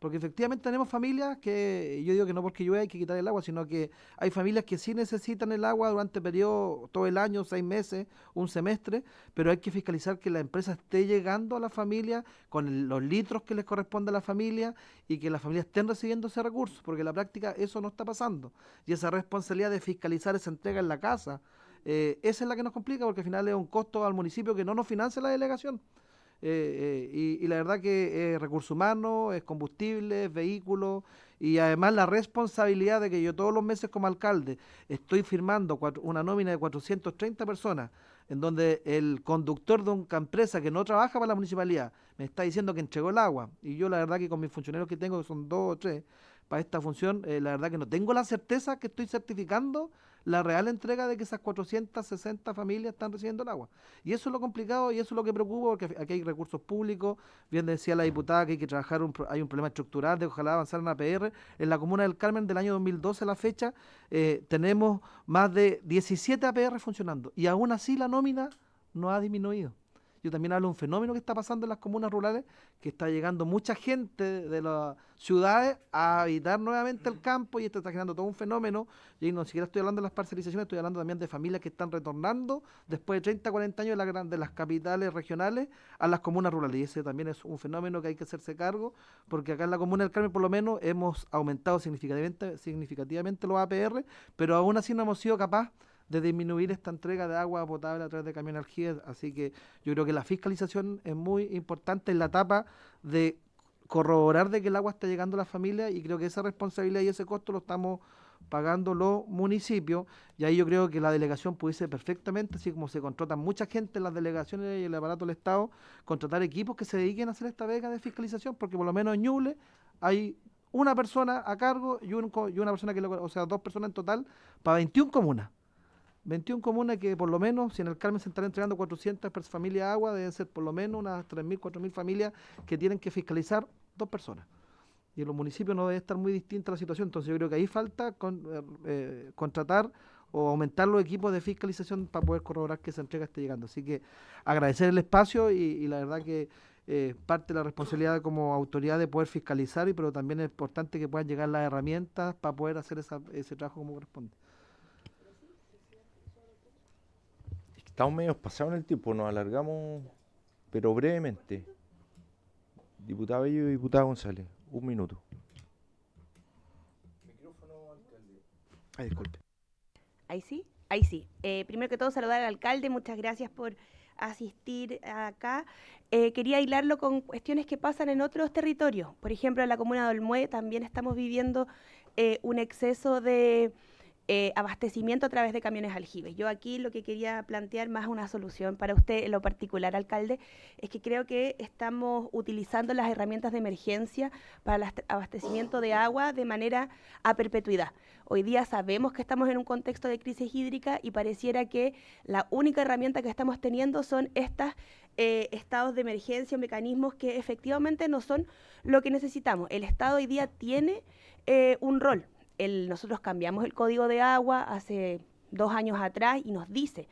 Porque efectivamente tenemos familias que, yo digo que no porque llueve hay que quitar el agua, sino que hay familias que sí necesitan el agua durante periodo, todo el año, 6 meses, un semestre, pero hay que fiscalizar que la empresa esté llegando a la familia con los litros que les corresponde a la familia y que las familias estén recibiendo ese recurso, porque en la práctica eso no está pasando. Y esa responsabilidad de fiscalizar esa entrega en la casa, esa es la que nos complica, porque al final es un costo al municipio que no nos financia la delegación. Y la verdad que recursos humanos, es combustible, es vehículos y además la responsabilidad de que yo todos los meses como alcalde estoy firmando una nómina de 430 personas en donde el conductor de una empresa que no trabaja para la municipalidad me está diciendo que entregó el agua y yo la verdad que con mis funcionarios que tengo, que son 2 o 3 para esta función, la verdad que no tengo la certeza que estoy certificando la real entrega de que esas 460 familias están recibiendo el agua. Y eso es lo complicado y eso es lo que preocupa, porque aquí hay recursos públicos. Bien decía la diputada que hay que trabajar, hay un problema estructural de ojalá avanzar en APR. En la comuna del Carmen del año 2012 a la fecha tenemos más de 17 APR funcionando y aún así la nómina no ha disminuido. Yo también hablo de un fenómeno que está pasando en las comunas rurales, que está llegando mucha gente de las ciudades a habitar nuevamente el campo y esto está generando todo un fenómeno. Y no siquiera estoy hablando de las parcelizaciones, estoy hablando también de familias que están retornando después de 30, 40 años de las capitales regionales a las comunas rurales. Y ese también es un fenómeno que hay que hacerse cargo, porque acá en la comuna del Carmen por lo menos hemos aumentado significativamente los APR, pero aún así no hemos sido capaces de disminuir esta entrega de agua potable a través de camiones aljibe, así que yo creo que la fiscalización es muy importante en la etapa de corroborar de que el agua está llegando a las familias y creo que esa responsabilidad y ese costo lo estamos pagando los municipios, y ahí yo creo que la delegación pudiese perfectamente, así como se contratan mucha gente en las delegaciones y el aparato del Estado, contratar equipos que se dediquen a hacer esta beca de fiscalización, porque por lo menos en Ñuble hay una persona a cargo y una persona o sea, 2 personas en total para 21 comunas. 21 comunas que por lo menos, si en el Carmen se están entregando 400 familias de agua, deben ser por lo menos unas 3.000, 4.000 familias que tienen que fiscalizar 2 personas. Y en los municipios no debe estar muy distinta la situación, entonces yo creo que ahí falta contratar o aumentar los equipos de fiscalización para poder corroborar que esa entrega esté llegando. Así que agradecer el espacio y la verdad que parte de la responsabilidad como autoridad de poder fiscalizar, pero también es importante que puedan llegar las herramientas para poder hacer ese trabajo como corresponde. Estamos medio pasados en el tiempo, nos alargamos, pero brevemente. Diputado Bello y diputada González, 1 minuto. Micrófono, alcalde. Ay, disculpe. Ahí sí, ahí sí. Primero que todo, saludar al alcalde, muchas gracias por asistir acá. Quería hilarlo con cuestiones que pasan en otros territorios. Por ejemplo, en la comuna de Olmué también estamos viviendo un exceso de abastecimiento a través de camiones aljibes. Yo aquí lo que quería plantear más una solución para usted en lo particular, alcalde, es que creo que estamos utilizando las herramientas de emergencia para el abastecimiento de agua de manera a perpetuidad. Hoy día sabemos que estamos en un contexto de crisis hídrica y pareciera que la única herramienta que estamos teniendo son estas estados de emergencia, mecanismos que efectivamente no son lo que necesitamos. El Estado hoy día tiene un rol. Nosotros cambiamos el código de agua hace 2 años atrás y nos dice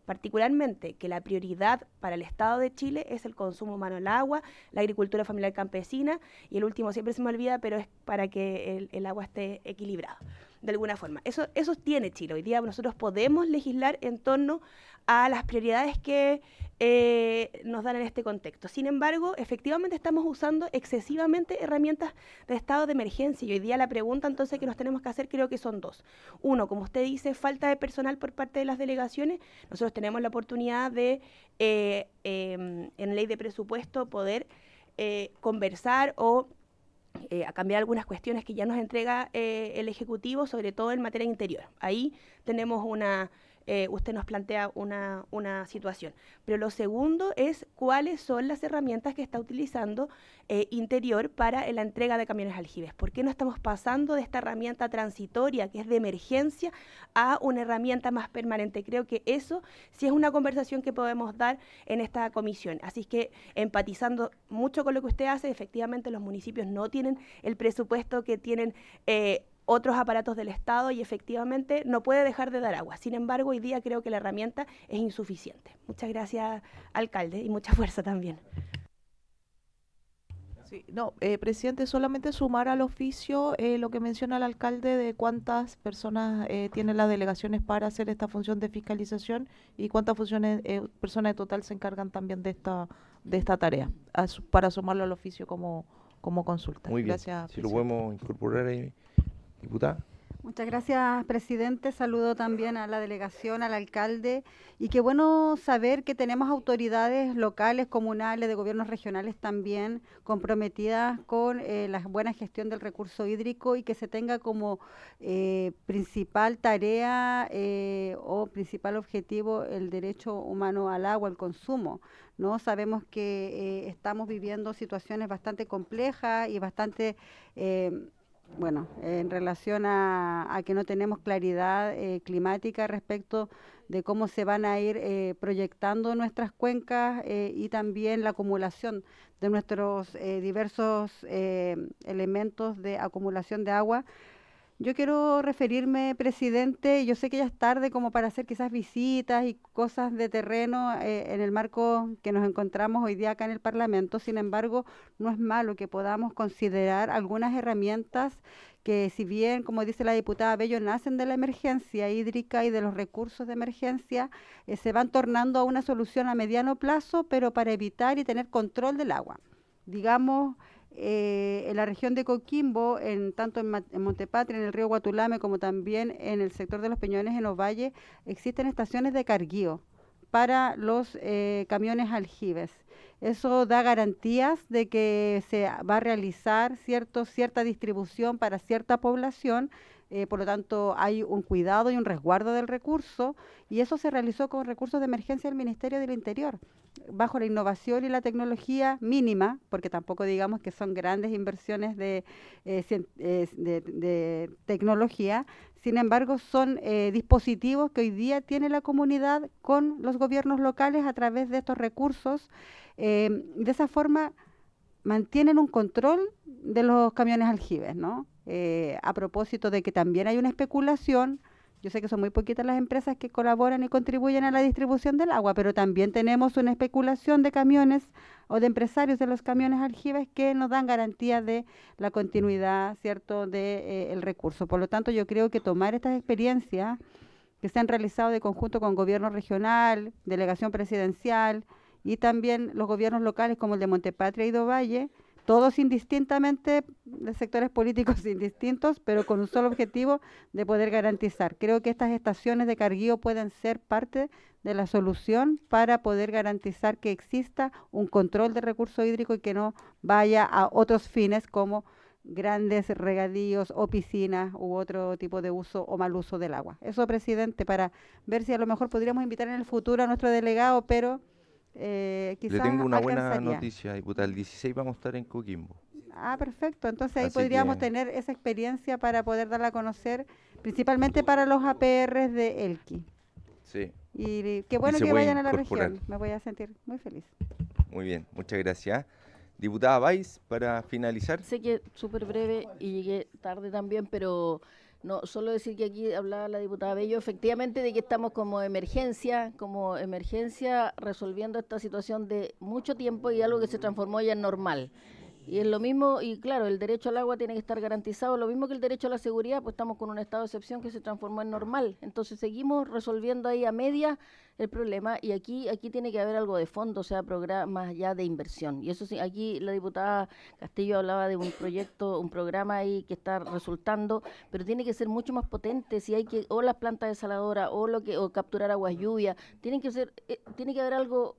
particularmente que la prioridad para el Estado de Chile es el consumo humano del agua, la agricultura familiar campesina y el último siempre se me olvida, pero es para que el agua esté equilibrada de alguna forma. Eso tiene Chile. Hoy día nosotros podemos legislar en torno a las prioridades que nos dan en este contexto. Sin embargo, efectivamente estamos usando excesivamente herramientas de estado de emergencia y hoy día la pregunta entonces que nos tenemos que hacer creo que son 2. Uno, como usted dice, falta de personal por parte de las delegaciones. Nosotros tenemos la oportunidad de, en ley de presupuesto, poder conversar o a cambiar algunas cuestiones que ya nos entrega el Ejecutivo, sobre todo en materia interior. Ahí tenemos usted nos plantea una situación. Pero lo segundo es cuáles son las herramientas que está utilizando Interior para la entrega de camiones aljibes. ¿Por qué no estamos pasando de esta herramienta transitoria, que es de emergencia, a una herramienta más permanente? Creo que eso sí es una conversación que podemos dar en esta comisión. Así que empatizando mucho con lo que usted hace, efectivamente los municipios no tienen el presupuesto que tienen otros aparatos del Estado y efectivamente no puede dejar de dar agua. Sin embargo, hoy día creo que la herramienta es insuficiente. Muchas gracias, alcalde, y mucha fuerza también. Sí, no, presidente, solamente sumar al oficio lo que menciona el alcalde de cuántas personas tienen las delegaciones para hacer esta función de fiscalización y cuántas personas en total se encargan también de esta tarea, para sumarlo al oficio como consulta. Muy bien, Gracias, si lo presidente. podemos incorporar ahí, diputada. Muchas gracias, presidente. Saludo también a la delegación, al alcalde. Y qué bueno saber que tenemos autoridades locales, comunales, de gobiernos regionales también comprometidas con la buena gestión del recurso hídrico y que se tenga como principal tarea o principal objetivo el derecho humano al agua, al consumo, ¿no? Sabemos que estamos viviendo situaciones bastante complejas y bastante... bueno, en relación a que no tenemos claridad climática respecto de cómo se van a ir proyectando nuestras cuencas y también la acumulación de nuestros diversos elementos de acumulación de agua. Yo quiero referirme, presidente, yo sé que ya es tarde como para hacer quizás visitas y cosas de terreno en el marco que nos encontramos hoy día acá en el Parlamento. Sin embargo, no es malo que podamos considerar algunas herramientas que, si bien, como dice la diputada Bello, nacen de la emergencia hídrica y de los recursos de emergencia, se van tornando a una solución a mediano plazo, pero para evitar y tener control del agua. Digamos, en la región de Coquimbo, tanto en Montepatria, en el río Guatulame, como también en el sector de los Peñones, en Ovalle, existen estaciones de carguío para los camiones aljibes. Eso da garantías de que se va a realizar cierta distribución para cierta población por lo tanto hay un cuidado y un resguardo del recurso, y eso se realizó con recursos de emergencia del Ministerio del Interior, bajo la innovación y la tecnología mínima, porque tampoco digamos que son grandes inversiones de tecnología. Sin embargo, son dispositivos que hoy día tiene la comunidad con los gobiernos locales a través de estos recursos. De esa forma mantienen un control de los camiones aljibes, ¿no? A propósito de que también hay una especulación. Yo sé que son muy poquitas las empresas que colaboran y contribuyen a la distribución del agua, pero también tenemos una especulación de camiones o de empresarios de los camiones aljibes que nos dan garantía de la continuidad, ¿cierto?, de el recurso. Por lo tanto, yo creo que tomar estas experiencias que se han realizado de conjunto con gobierno regional, delegación presidencial y también los gobiernos locales como el de Montepatria y Dovalle, todos indistintamente, de sectores políticos indistintos, pero con un solo objetivo de poder garantizar. Creo que estas estaciones de carguío pueden ser parte de la solución para poder garantizar que exista un control de recurso hídrico y que no vaya a otros fines como grandes regadíos o piscinas u otro tipo de uso o mal uso del agua. Eso, presidente, para ver si a lo mejor podríamos invitar en el futuro a nuestro delegado, pero Le quizás tengo una buena alcanzaría. noticia, diputada. El 16 vamos a estar en Coquimbo. Ah, perfecto. Entonces ahí Así podríamos que tener esa experiencia para poder darla a conocer, principalmente para los APRs de Elqui. sí, Y qué y bueno se que puede vayan a la incorporar. región. Me voy a sentir muy feliz. Muy bien, muchas gracias. Diputada Valls, para finalizar. Sé que súper breve y llegué tarde también, pero no solo decir que aquí hablaba la diputada Bello, efectivamente de que estamos como emergencia resolviendo esta situación de mucho tiempo y algo que se transformó ya en normal. Y es lo mismo, y claro, el derecho al agua tiene que estar garantizado, lo mismo que el derecho a la seguridad, pues estamos con un estado de excepción que se transformó en normal. Entonces seguimos resolviendo ahí a media el problema y aquí tiene que haber algo de fondo, o sea, programas ya de inversión. Y eso sí, aquí la diputada Castillo hablaba de un proyecto, un programa ahí que está resultando, pero tiene que ser mucho más potente, si hay que, o las plantas desaladoras, o capturar aguas lluvias, tiene que haber algo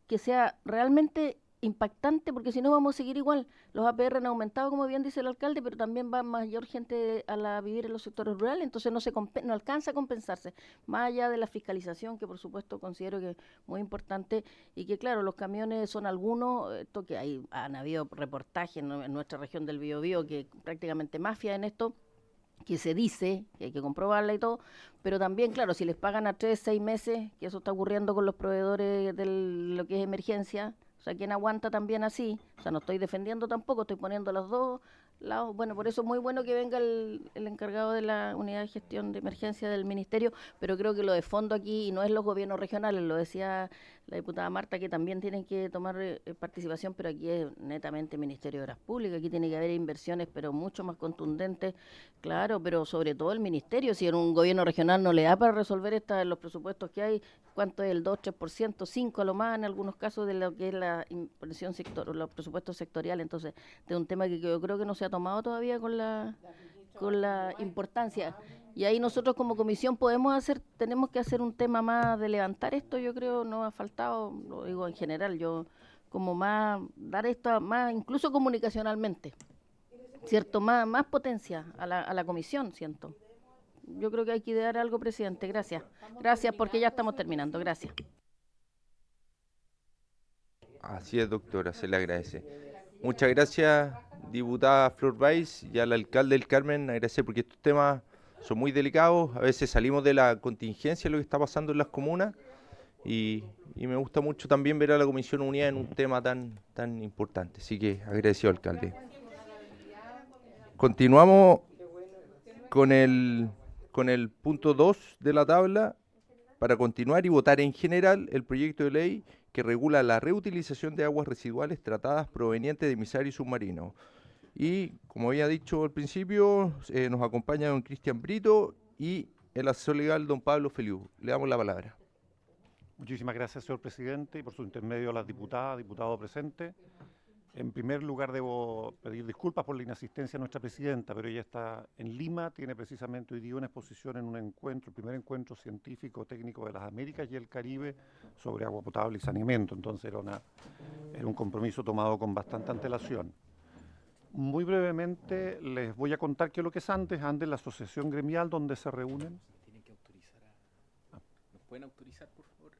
que sea realmente impactante, porque si no vamos a seguir igual. Los APR han aumentado, como bien dice el alcalde, pero también va mayor gente a vivir en los sectores rurales, entonces no alcanza a compensarse, más allá de la fiscalización, que por supuesto considero que es muy importante, y que claro, los camiones son algunos, esto que han habido reportajes en nuestra región del Biobío, que prácticamente mafia en esto, que se dice, que hay que comprobarla y todo, pero también, claro, si les pagan a 3, 6 meses, que eso está ocurriendo con los proveedores de lo que es emergencia, o sea, ¿quién aguanta también así? O sea, no estoy defendiendo tampoco, estoy poniendo los dos lados. Bueno, por eso es muy bueno que venga el encargado de la unidad de gestión de emergencia del ministerio, pero creo que lo de fondo aquí, y no es los gobiernos regionales, lo decía la diputada Marta, que también tienen que tomar participación, pero aquí es netamente Ministerio de Obras Públicas, aquí tiene que haber inversiones, pero mucho más contundentes, claro, pero sobre todo el ministerio, si en un gobierno regional no le da para resolver los presupuestos que hay, ¿cuánto es el 2, 3%, 5% a lo más en algunos casos de lo que es la inversión los presupuestos sectoriales? Entonces, de un tema que yo creo que no se ha tomado todavía con la importancia. Y ahí nosotros como comisión tenemos que hacer un tema más de levantar esto, yo creo, no ha faltado, lo digo en general, yo como más, dar esto más, incluso comunicacionalmente, ¿cierto? Más potencia a la comisión, siento. Yo creo que hay que idear algo, presidente. Gracias. Gracias, porque ya estamos terminando. Gracias. Así es, doctora, se le agradece. Muchas gracias, diputada Flor Valls, y al alcalde del Carmen, agradecer porque estos temas son muy delicados, a veces salimos de la contingencia de lo que está pasando en las comunas, y me gusta mucho también ver a la Comisión Unida en un tema tan importante, así que agradecido, alcalde. Continuamos con el punto 2 de la tabla, para continuar y votar en general el proyecto de ley que regula la reutilización de aguas residuales tratadas provenientes de emisarios submarinos. Y, como había dicho al principio, nos acompaña don Cristian Brito y el asesor legal don Pablo Feliu. Le damos la palabra. Muchísimas gracias, señor presidente, y por su intermedio a las diputadas, diputado presente. En primer lugar, debo pedir disculpas por la inasistencia de nuestra presidenta, pero ella está en Lima, tiene precisamente hoy día una exposición en un encuentro, el primer encuentro científico técnico de las Américas y el Caribe sobre agua potable y saneamiento, entonces era un compromiso tomado con bastante antelación. Muy brevemente les voy a contar qué es lo que es Andes. Andes es la asociación gremial donde se reúnen. Tienen que autorizar a... ¿Nos pueden autorizar, por favor?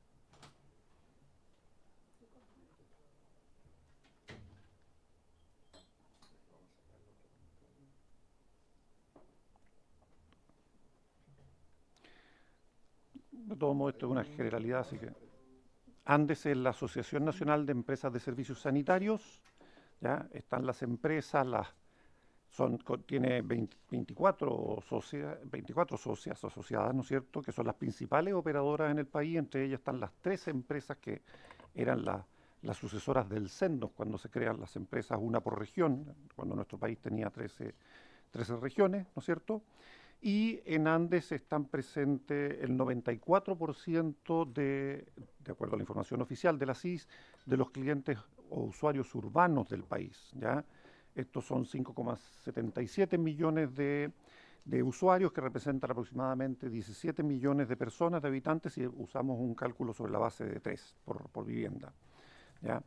De todo modo, esto es una generalidad, así que... Andes es la Asociación Nacional de Empresas de Servicios Sanitarios. ¿Ya? Están las empresas, tiene 24 socias asociadas, ¿no es cierto?, que son las principales operadoras en el país. Entre ellas están las 13 empresas que eran las sucesoras del CENDOS cuando se crean las empresas, una por región, cuando nuestro país tenía 13 regiones, ¿no es cierto? Y en Andes están presentes el 94% de acuerdo a la información oficial de la CIS, de los clientes o usuarios urbanos del país, ¿ya? Estos son 5,77 millones de usuarios que representan aproximadamente 17 millones de personas, de habitantes, si usamos un cálculo sobre la base de 3 por vivienda, ¿ya?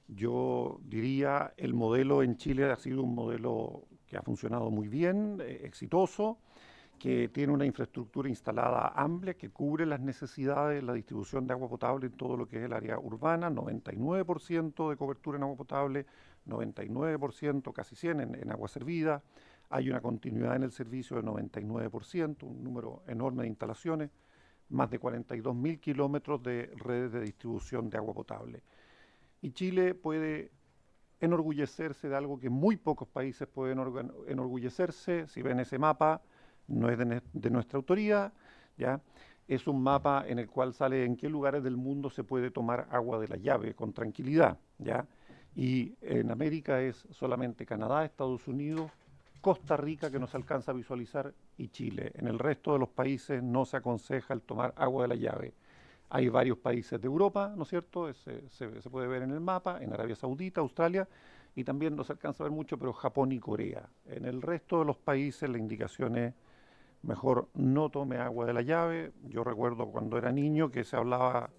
Yo diría, el modelo en Chile ha sido un modelo que ha funcionado muy bien, exitoso, que tiene una infraestructura instalada amplia, que cubre las necesidades de la distribución de agua potable en todo lo que es el área urbana, 99% de cobertura en agua potable, 99%, casi 100% en agua servida. Hay una continuidad en el servicio de 99%, un número enorme de instalaciones, más de 42.000 kilómetros de redes de distribución de agua potable. Y Chile puede enorgullecerse de algo que muy pocos países pueden enorgullecerse. Si ven ese mapa, no es de nuestra autoría, ¿ya? Es un mapa en el cual sale en qué lugares del mundo se puede tomar agua de la llave con tranquilidad, ¿ya? Y en América es solamente Canadá, Estados Unidos, Costa Rica, que no se alcanza a visualizar, y Chile. En el resto de los países no se aconseja el tomar agua de la llave. Hay varios países de Europa, ¿no es cierto? Se puede ver en el mapa, en Arabia Saudita, Australia, y también no se alcanza a ver mucho, pero Japón y Corea. En el resto de los países la indicación es mejor no tome agua de la llave. Yo recuerdo cuando era niño que se hablaba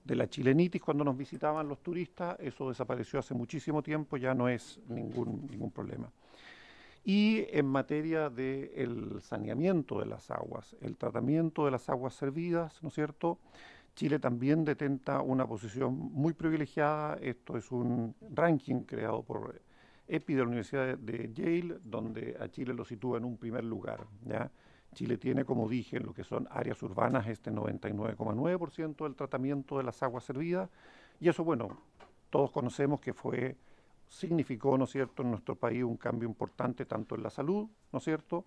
de la chilenitis cuando nos visitaban los turistas. Eso desapareció hace muchísimo tiempo, ya no es ningún problema. Y en materia del saneamiento de las aguas, el tratamiento de las aguas servidas, ¿no es cierto?, Chile también detenta una posición muy privilegiada. Esto es un ranking creado por EPI de la Universidad de Yale, donde a Chile lo sitúa en un primer lugar, ¿ya? Chile tiene, como dije, en lo que son áreas urbanas, 99,9% del tratamiento de las aguas servidas, y eso, bueno, todos conocemos que significó, ¿no es cierto?, en nuestro país un cambio importante tanto en la salud, ¿no es cierto?,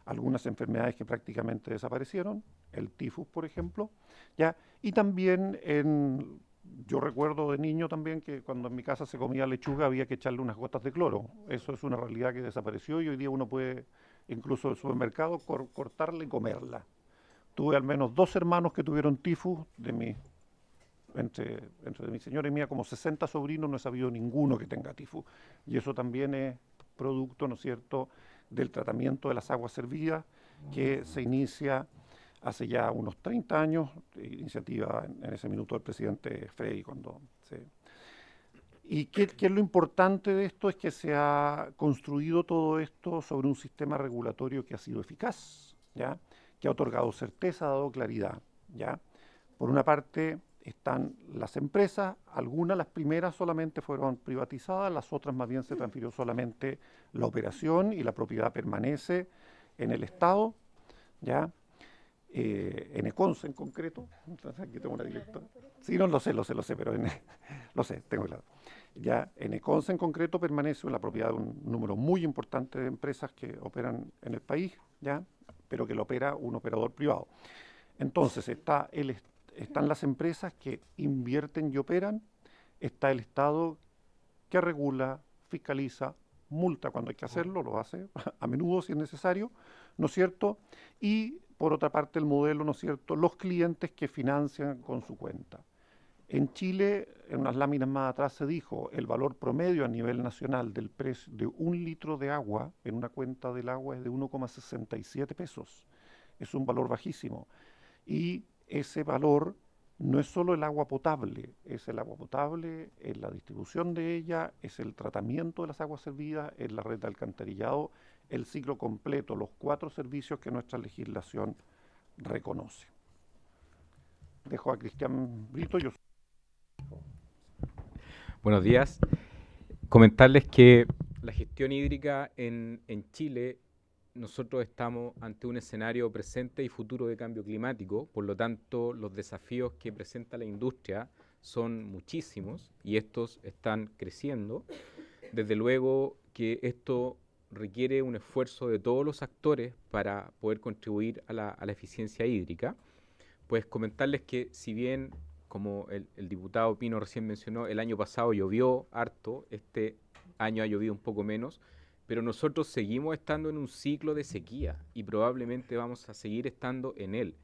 algunas enfermedades que prácticamente desaparecieron, el tifus, por ejemplo, ¿ya? Y también yo recuerdo de niño también que cuando en mi casa se comía lechuga había que echarle unas gotas de cloro. Eso es una realidad que desapareció y hoy día uno puede, incluso en el supermercado, cortarla y comerla. Tuve al menos 2 hermanos que tuvieron tifus, entre mi señora y mía, como 60 sobrinos, no he sabido ninguno que tenga tifus. Y eso también es producto, ¿no es cierto?, del tratamiento de las aguas servidas, que se inicia hace ya unos 30 años, iniciativa en ese minuto del presidente Frei. ¿Y qué es lo importante de esto? Es que se ha construido todo esto sobre un sistema regulatorio que ha sido eficaz, ¿ya?, que ha otorgado certeza, ha dado claridad, ¿ya? Por una parte están las empresas, algunas, las primeras, solamente fueron privatizadas, las otras más bien se transfirió solamente la operación y la propiedad permanece en el Estado, ¿ya? En Econce en concreto, entonces aquí tengo una directora. Sí, no, lo sé, pero lo sé, tengo claro. Ya en Econce en concreto permanece la propiedad de un número muy importante de empresas que operan en el país, ¿ya?, pero que lo opera un operador privado. Entonces están las empresas que invierten y operan, está el Estado que regula, fiscaliza, multa cuando hay que hacerlo, lo hace a menudo si es necesario, ¿no es cierto? Y por otra parte el modelo, ¿no es cierto?, los clientes que financian con su cuenta. En Chile, en unas láminas más atrás se dijo, el valor promedio a nivel nacional del precio de 1 litro de agua en una cuenta del agua es de 1,67 pesos. Es un valor bajísimo. Y ese valor No es solo el agua potable, es el agua potable, es la distribución de ella, es el tratamiento de las aguas servidas, es la red de alcantarillado, el ciclo completo, los 4 servicios que nuestra legislación reconoce. Dejo a Cristian Brito. Buenos días. Comentarles que la gestión hídrica en Chile, nosotros estamos ante un escenario presente y futuro de cambio climático, por lo tanto los desafíos que presenta la industria son muchísimos y estos están creciendo. Desde luego que esto requiere un esfuerzo de todos los actores para poder contribuir a la eficiencia hídrica. Pues comentarles que si bien, como el diputado Pino recién mencionó, el año pasado llovió harto, este año ha llovido un poco menos, pero nosotros seguimos estando en un ciclo de sequía y probablemente vamos a seguir estando en él.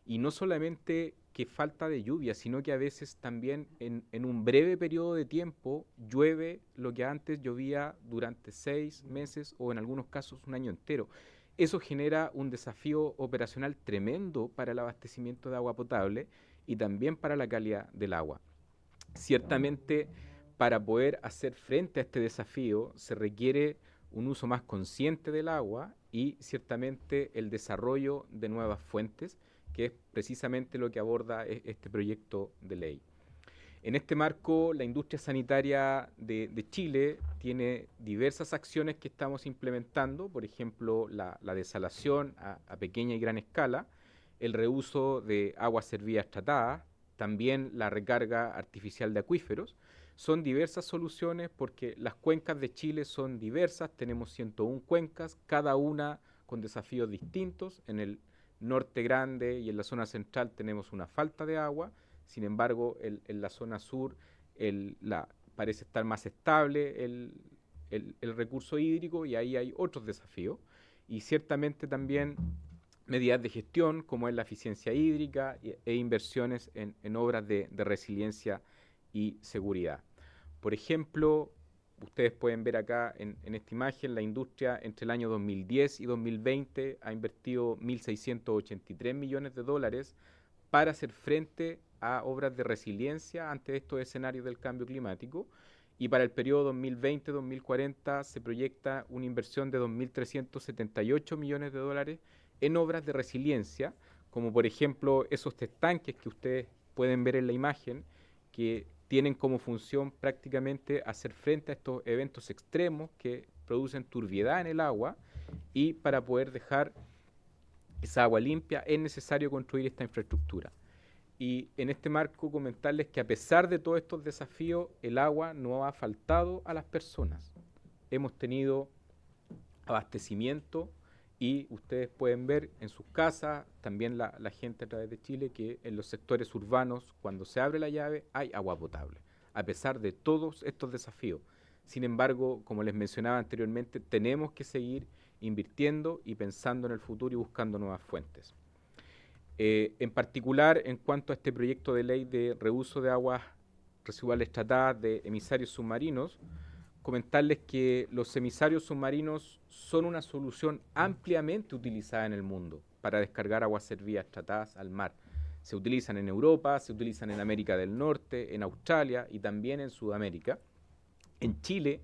Y no solamente que falta de lluvia, sino que a veces también en un breve periodo de tiempo llueve lo que antes llovía durante 6 meses o en algunos casos un año entero. Eso genera un desafío operacional tremendo para el abastecimiento de agua potable y también para la calidad del agua. Ciertamente, para poder hacer frente a este desafío se requiere un uso más consciente del agua y ciertamente el desarrollo de nuevas fuentes, que es precisamente lo que aborda este proyecto de ley. En este marco, la industria sanitaria de Chile tiene diversas acciones que estamos implementando, por ejemplo, la desalación a pequeña y gran escala, el reuso de aguas servidas tratadas, también la recarga artificial de acuíferos. Son diversas soluciones porque las cuencas de Chile son diversas, tenemos 101 cuencas, cada una con desafíos distintos. En el norte grande y en la zona central tenemos una falta de agua, sin embargo en la zona sur parece estar más estable el recurso hídrico y ahí hay otros desafíos. Y ciertamente también medidas de gestión como es la eficiencia hídrica e inversiones en obras de resiliencia y seguridad. Por ejemplo, ustedes pueden ver acá en esta imagen, la industria entre el año 2010 y 2020 ha invertido 1.683 millones de dólares para hacer frente a obras de resiliencia ante estos escenarios del cambio climático, y para el periodo 2020-2040 se proyecta una inversión de 2.378 millones de dólares en obras de resiliencia, como por ejemplo esos estanques que ustedes pueden ver en la imagen, que tienen como función prácticamente hacer frente a estos eventos extremos que producen turbiedad en el agua, y para poder dejar esa agua limpia es necesario construir esta infraestructura. Y en este marco comentarles que a pesar de todos estos desafíos, el agua no ha faltado a las personas. Hemos tenido abastecimiento y ustedes pueden ver en sus casas, también la gente a través de Chile, que en los sectores urbanos, cuando se abre la llave, hay agua potable, a pesar de todos estos desafíos. Sin embargo, como les mencionaba anteriormente, tenemos que seguir invirtiendo y pensando en el futuro y buscando nuevas fuentes. En particular, en cuanto a este proyecto de ley de reuso de aguas residuales tratadas de emisarios submarinos, comentarles que los emisarios submarinos son una solución ampliamente utilizada en el mundo para descargar aguas servidas tratadas al mar. Se utilizan en Europa, se utilizan en América del Norte, en Australia y también en Sudamérica. En Chile,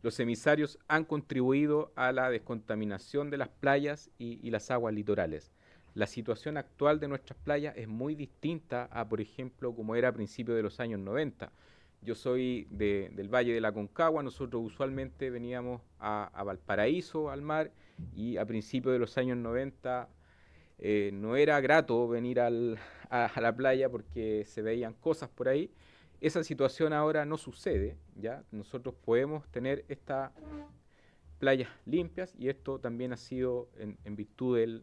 los emisarios han contribuido a la descontaminación de las playas y las aguas litorales. La situación actual de nuestras playas es muy distinta a, por ejemplo, como era a principios de los años 90. Yo soy del Valle de la Concagua, nosotros usualmente veníamos a Valparaíso, al mar, y a principios de los años 90 no era grato venir a la playa porque se veían cosas por ahí. Esa situación ahora no sucede, ¿ya? Nosotros podemos tener estas playas limpias y esto también ha sido en virtud de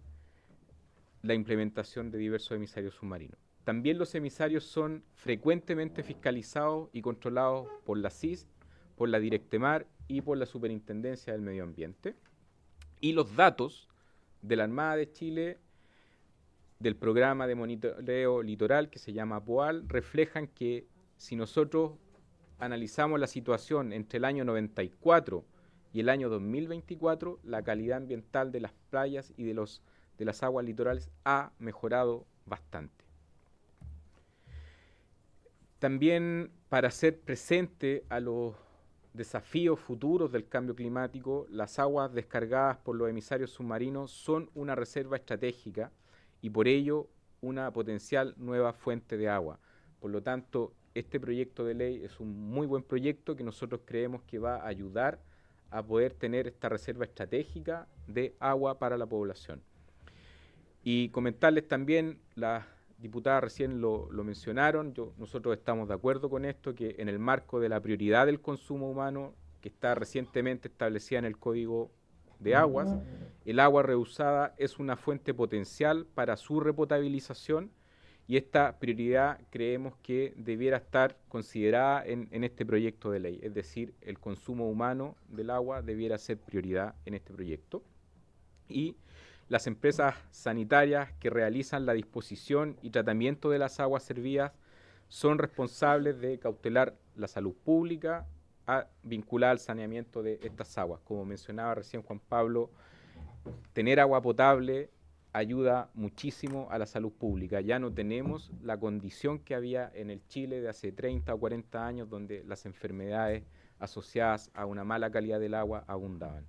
la implementación de diversos emisarios submarinos. También los emisarios son frecuentemente fiscalizados y controlados por la CIS, por la Directemar y por la Superintendencia del Medio Ambiente. Y los datos de la Armada de Chile, del programa de monitoreo litoral que se llama POAL, reflejan que si nosotros analizamos la situación entre el año 94 y el año 2024, la calidad ambiental de las playas y de las aguas litorales ha mejorado bastante. También para hacer presente a los desafíos futuros del cambio climático, las aguas descargadas por los emisarios submarinos son una reserva estratégica y por ello una potencial nueva fuente de agua. Por lo tanto, este proyecto de ley es un muy buen proyecto que nosotros creemos que va a ayudar a poder tener esta reserva estratégica de agua para la población. Y comentarles también, las diputadas recién lo mencionaron, nosotros estamos de acuerdo con esto, que en el marco de la prioridad del consumo humano, que está recientemente establecida en el Código de Aguas, el agua reusada es una fuente potencial para su repotabilización y esta prioridad creemos que debiera estar considerada en este proyecto de ley, es decir, el consumo humano del agua debiera ser prioridad en este proyecto. Y las empresas sanitarias que realizan la disposición y tratamiento de las aguas servidas son responsables de cautelar la salud pública vinculada al saneamiento de estas aguas. Como mencionaba recién Juan Pablo, tener agua potable ayuda muchísimo a la salud pública. Ya no tenemos la condición que había en el Chile de hace 30 o 40 años, donde las enfermedades asociadas a una mala calidad del agua abundaban.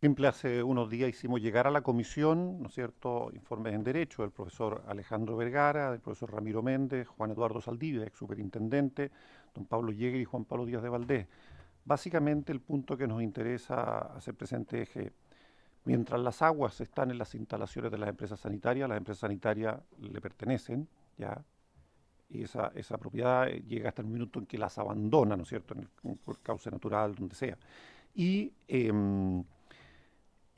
Simple, hace unos días hicimos llegar a la comisión, ¿no es cierto?, informes en derecho del profesor Alejandro Vergara, del profesor Ramiro Méndez, Juan Eduardo Saldivia, ex superintendente, don Pablo Jäger y Juan Pablo Díaz de Valdés. Básicamente el punto que nos interesa hacer presente es que mientras las aguas están en las instalaciones de las empresas sanitarias le pertenecen, ¿ya? Y esa propiedad llega hasta el minuto en que las abandona, ¿no es cierto?, por causa natural, donde sea. Y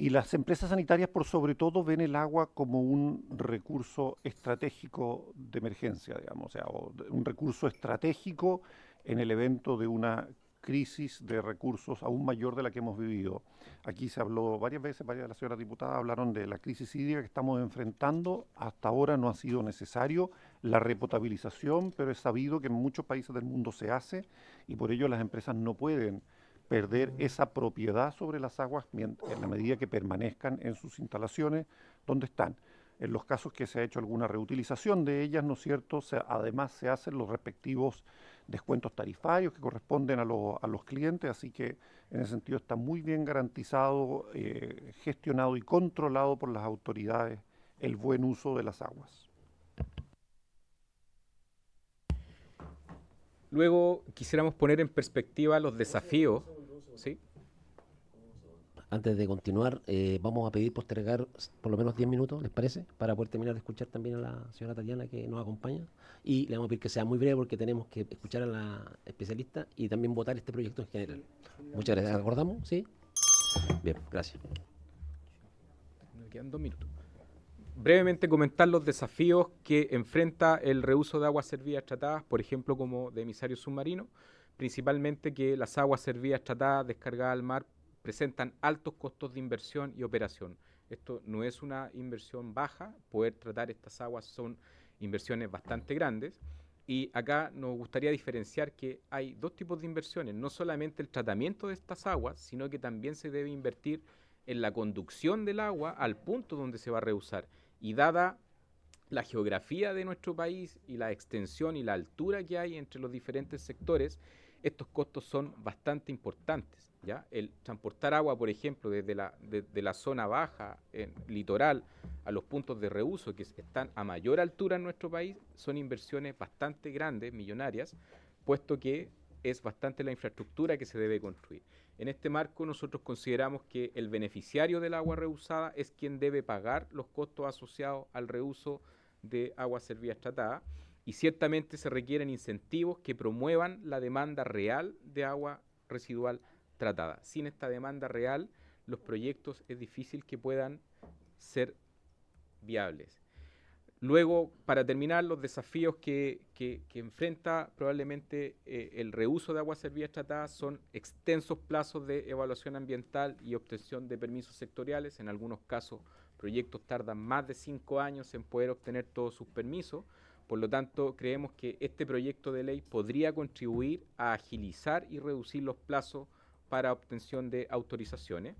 las empresas sanitarias, por sobre todo, ven el agua como un recurso estratégico de emergencia, digamos, o sea, un recurso estratégico en el evento de una crisis de recursos aún mayor de la que hemos vivido. Aquí se habló varias veces, varias de las señoras diputadas hablaron de la crisis hídrica que estamos enfrentando. Hasta ahora no ha sido necesario la repotabilización, pero es sabido que en muchos países del mundo se hace y por ello las empresas no pueden perder esa propiedad sobre las aguas en la medida que permanezcan en sus instalaciones donde están. En los casos que se ha hecho alguna reutilización de ellas, ¿no es cierto?, además se hacen los respectivos descuentos tarifarios que corresponden a los clientes, así que en ese sentido está muy bien garantizado, gestionado y controlado por las autoridades el buen uso de las aguas. Luego quisiéramos poner en perspectiva los desafíos, ¿sí? Antes de continuar, vamos a pedir postergar por lo menos 10 minutos, ¿les parece? Para poder terminar de escuchar también a la señora Tatiana que nos acompaña. Y le vamos a pedir que sea muy breve porque tenemos que escuchar a la especialista y también votar este proyecto en general. Muchas gracias. ¿Acordamos? ¿Sí? Bien, gracias. Me quedan 2 minutos. Brevemente comentar los desafíos que enfrenta el reuso de aguas servidas tratadas, por ejemplo, como de emisarios submarinos, principalmente que las aguas servidas tratadas descargadas al mar presentan altos costos de inversión y operación. Esto no es una inversión baja, poder tratar estas aguas son inversiones bastante grandes y acá nos gustaría diferenciar que hay dos tipos de inversiones, no solamente el tratamiento de estas aguas, sino que también se debe invertir en la conducción del agua al punto donde se va a reusar. Y dada la geografía de nuestro país y la extensión y la altura que hay entre los diferentes sectores, estos costos son bastante importantes, ¿ya? El transportar agua, por ejemplo, desde la zona baja, litoral, a los puntos de reuso que están a mayor altura en nuestro país, son inversiones bastante grandes, millonarias, puesto que es bastante la infraestructura que se debe construir. En este marco nosotros consideramos que el beneficiario del agua reusada es quien debe pagar los costos asociados al reuso de aguas servidas tratadas y ciertamente se requieren incentivos que promuevan la demanda real de agua residual tratada. Sin esta demanda real, los proyectos es difícil que puedan ser viables. Luego, para terminar, los desafíos que enfrenta probablemente el reuso de aguas servidas tratadas son extensos plazos de evaluación ambiental y obtención de permisos sectoriales. En algunos casos, proyectos tardan más de 5 años en poder obtener todos sus permisos. Por lo tanto, creemos que este proyecto de ley podría contribuir a agilizar y reducir los plazos para obtención de autorizaciones.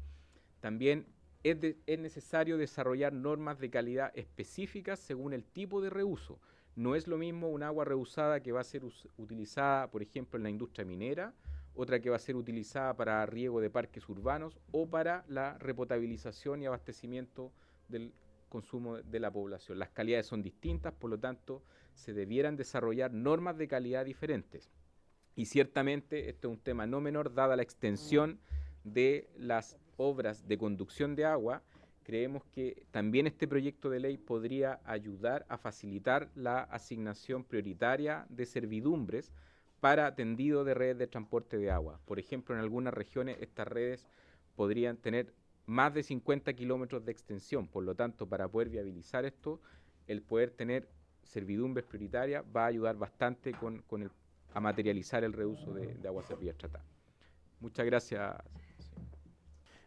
También es necesario desarrollar normas de calidad específicas según el tipo de reuso. No es lo mismo un agua reusada que va a ser utilizada, por ejemplo, en la industria minera, otra que va a ser utilizada para riego de parques urbanos o para la repotabilización y abastecimiento del consumo de la población. Las calidades son distintas, por lo tanto, se debieran desarrollar normas de calidad diferentes. Y ciertamente esto es un tema no menor, dada la extensión de las obras de conducción de agua. Creemos que también este proyecto de ley podría ayudar a facilitar la asignación prioritaria de servidumbres para tendido de redes de transporte de agua. Por ejemplo, en algunas regiones estas redes podrían tener más de 50 kilómetros de extensión. Por lo tanto, para poder viabilizar esto, el poder tener servidumbres prioritarias va a ayudar bastante a materializar el reuso de aguas servidas tratadas. Muchas gracias.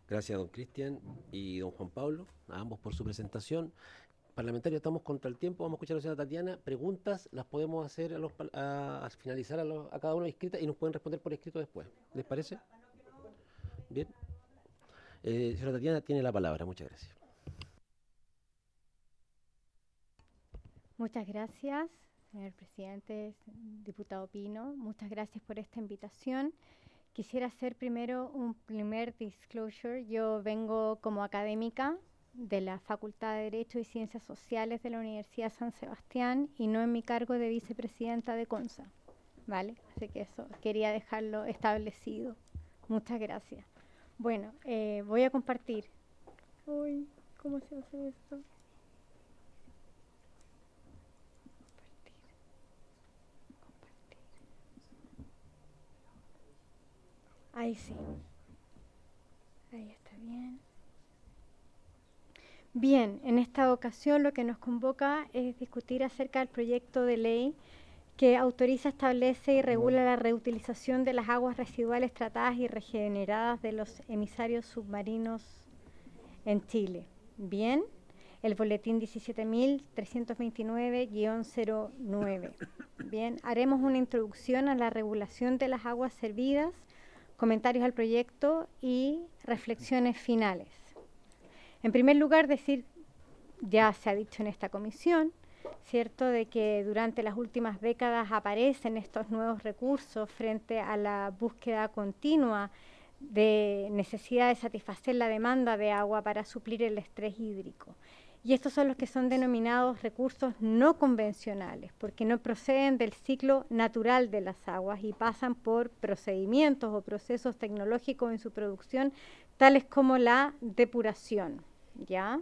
Gracias, don Cristian y don Juan Pablo, a ambos por su presentación. Parlamentario, estamos contra el tiempo, vamos a escuchar a la señora Tatiana. Preguntas las podemos hacer a finalizar a cada uno escrita y nos pueden responder por escrito después. ¿Les parece? Bien. Señora Tatiana tiene la palabra, muchas gracias. Muchas gracias, señor presidente, diputado Pino. Muchas gracias por esta invitación. Quisiera hacer primero un primer disclosure. Yo vengo como académica de la Facultad de Derecho y Ciencias Sociales de la Universidad San Sebastián y no en mi cargo de vicepresidenta de CONSA, ¿vale? Así que eso quería dejarlo establecido. Muchas gracias. Bueno, voy a compartir. Uy, ¿cómo se hace esto? Ahí sí. Ahí está bien. Bien, en esta ocasión lo que nos convoca es discutir acerca del proyecto de ley que autoriza, establece y regula la reutilización de las aguas residuales tratadas y regeneradas de los emisarios submarinos en Chile. Bien, el boletín 17.329-09. Bien, haremos una introducción a la regulación de las aguas servidas, comentarios al proyecto y reflexiones finales. En primer lugar, decir, ya se ha dicho en esta comisión, ¿cierto?, de que durante las últimas décadas aparecen estos nuevos recursos frente a la búsqueda continua de necesidad de satisfacer la demanda de agua para suplir el estrés hídrico. Y estos son los que son denominados recursos no convencionales, porque no proceden del ciclo natural de las aguas y pasan por procedimientos o procesos tecnológicos en su producción, tales como la depuración, ¿ya?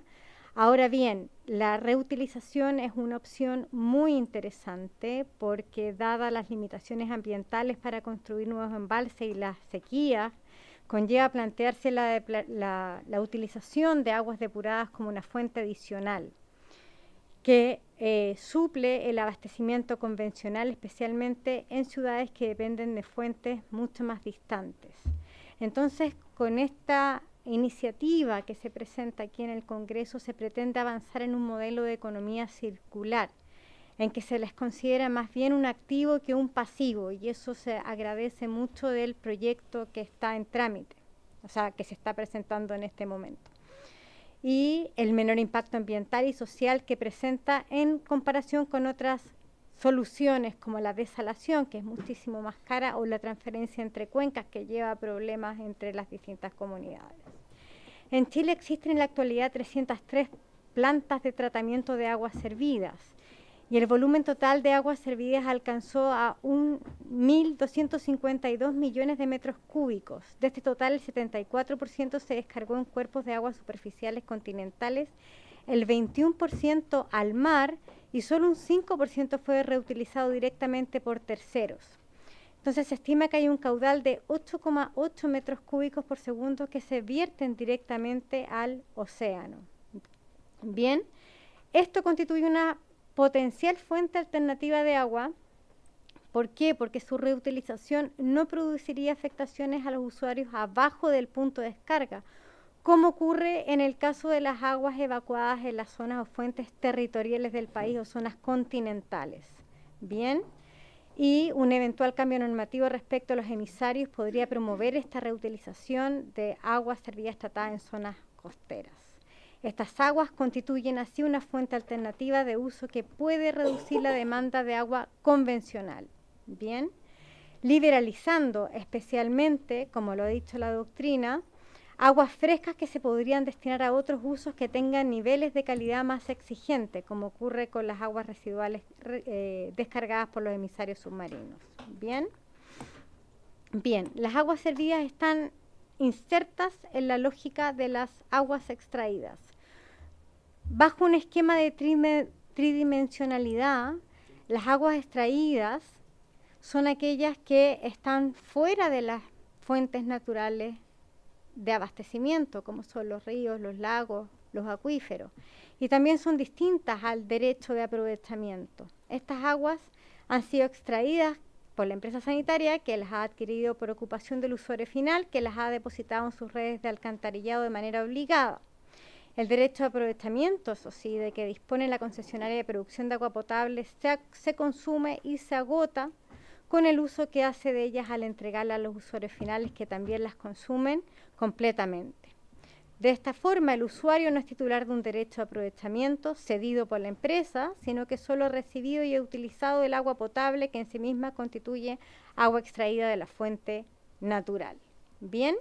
Ahora bien, la reutilización es una opción muy interesante porque, dadas las limitaciones ambientales para construir nuevos embalses y las sequías, conlleva plantearse la utilización de aguas depuradas como una fuente adicional que suple el abastecimiento convencional, especialmente en ciudades que dependen de fuentes mucho más distantes. Entonces, con esta iniciativa que se presenta aquí en el Congreso, se pretende avanzar en un modelo de economía circular, en que se les considera más bien un activo que un pasivo, y eso se agradece mucho del proyecto que está en trámite, o sea, que se está presentando en este momento. Y el menor impacto ambiental y social que presenta en comparación con otras soluciones como la desalación, que es muchísimo más cara, o la transferencia entre cuencas, que lleva problemas entre las distintas comunidades. En Chile existen en la actualidad 303 plantas de tratamiento de aguas servidas, y el volumen total de aguas servidas alcanzó a 1.252 millones de metros cúbicos. De este total, el 74% se descargó en cuerpos de aguas superficiales continentales, el 21% al mar, y solo un 5% fue reutilizado directamente por terceros. Entonces se estima que hay un caudal de 8,8 metros cúbicos por segundo que se vierten directamente al océano. Bien, esto constituye una potencial fuente alternativa de agua. ¿Por qué? Porque su reutilización no produciría afectaciones a los usuarios abajo del punto de descarga, como ocurre en el caso de las aguas evacuadas en las zonas o fuentes territoriales del país o zonas continentales. Bien, y un eventual cambio normativo respecto a los emisarios podría promover esta reutilización de aguas servidas tratadas en zonas costeras. Estas aguas constituyen así una fuente alternativa de uso que puede reducir la demanda de agua convencional. Bien, liberalizando especialmente, como lo ha dicho la doctrina, aguas frescas que se podrían destinar a otros usos que tengan niveles de calidad más exigentes, como ocurre con las aguas residuales descargadas por los emisarios submarinos. Bien, las aguas servidas están insertas en la lógica de las aguas extraídas. Bajo un esquema de tridimensionalidad, las aguas extraídas son aquellas que están fuera de las fuentes naturales de abastecimiento, como son los ríos, los lagos, los acuíferos, y también son distintas al derecho de aprovechamiento. Estas aguas han sido extraídas por la empresa sanitaria, que las ha adquirido por ocupación del usuario final, que las ha depositado en sus redes de alcantarillado de manera obligada. El derecho de aprovechamiento, eso sí, de que dispone la concesionaria de producción de agua potable, se consume y se agota con el uso que hace de ellas al entregarlas a los usuarios finales, que también las consumen completamente. De esta forma, el usuario no es titular de un derecho de aprovechamiento cedido por la empresa, sino que solo ha recibido y ha utilizado el agua potable, que en sí misma constituye agua extraída de la fuente natural. Bien,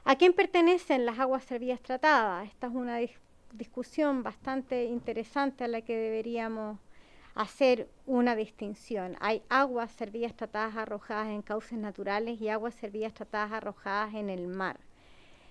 ¿a quién pertenecen las aguas servidas tratadas? Esta es una discusión bastante interesante a la que deberíamos hacer una distinción. Hay aguas servidas tratadas arrojadas en cauces naturales y aguas servidas tratadas arrojadas en el mar.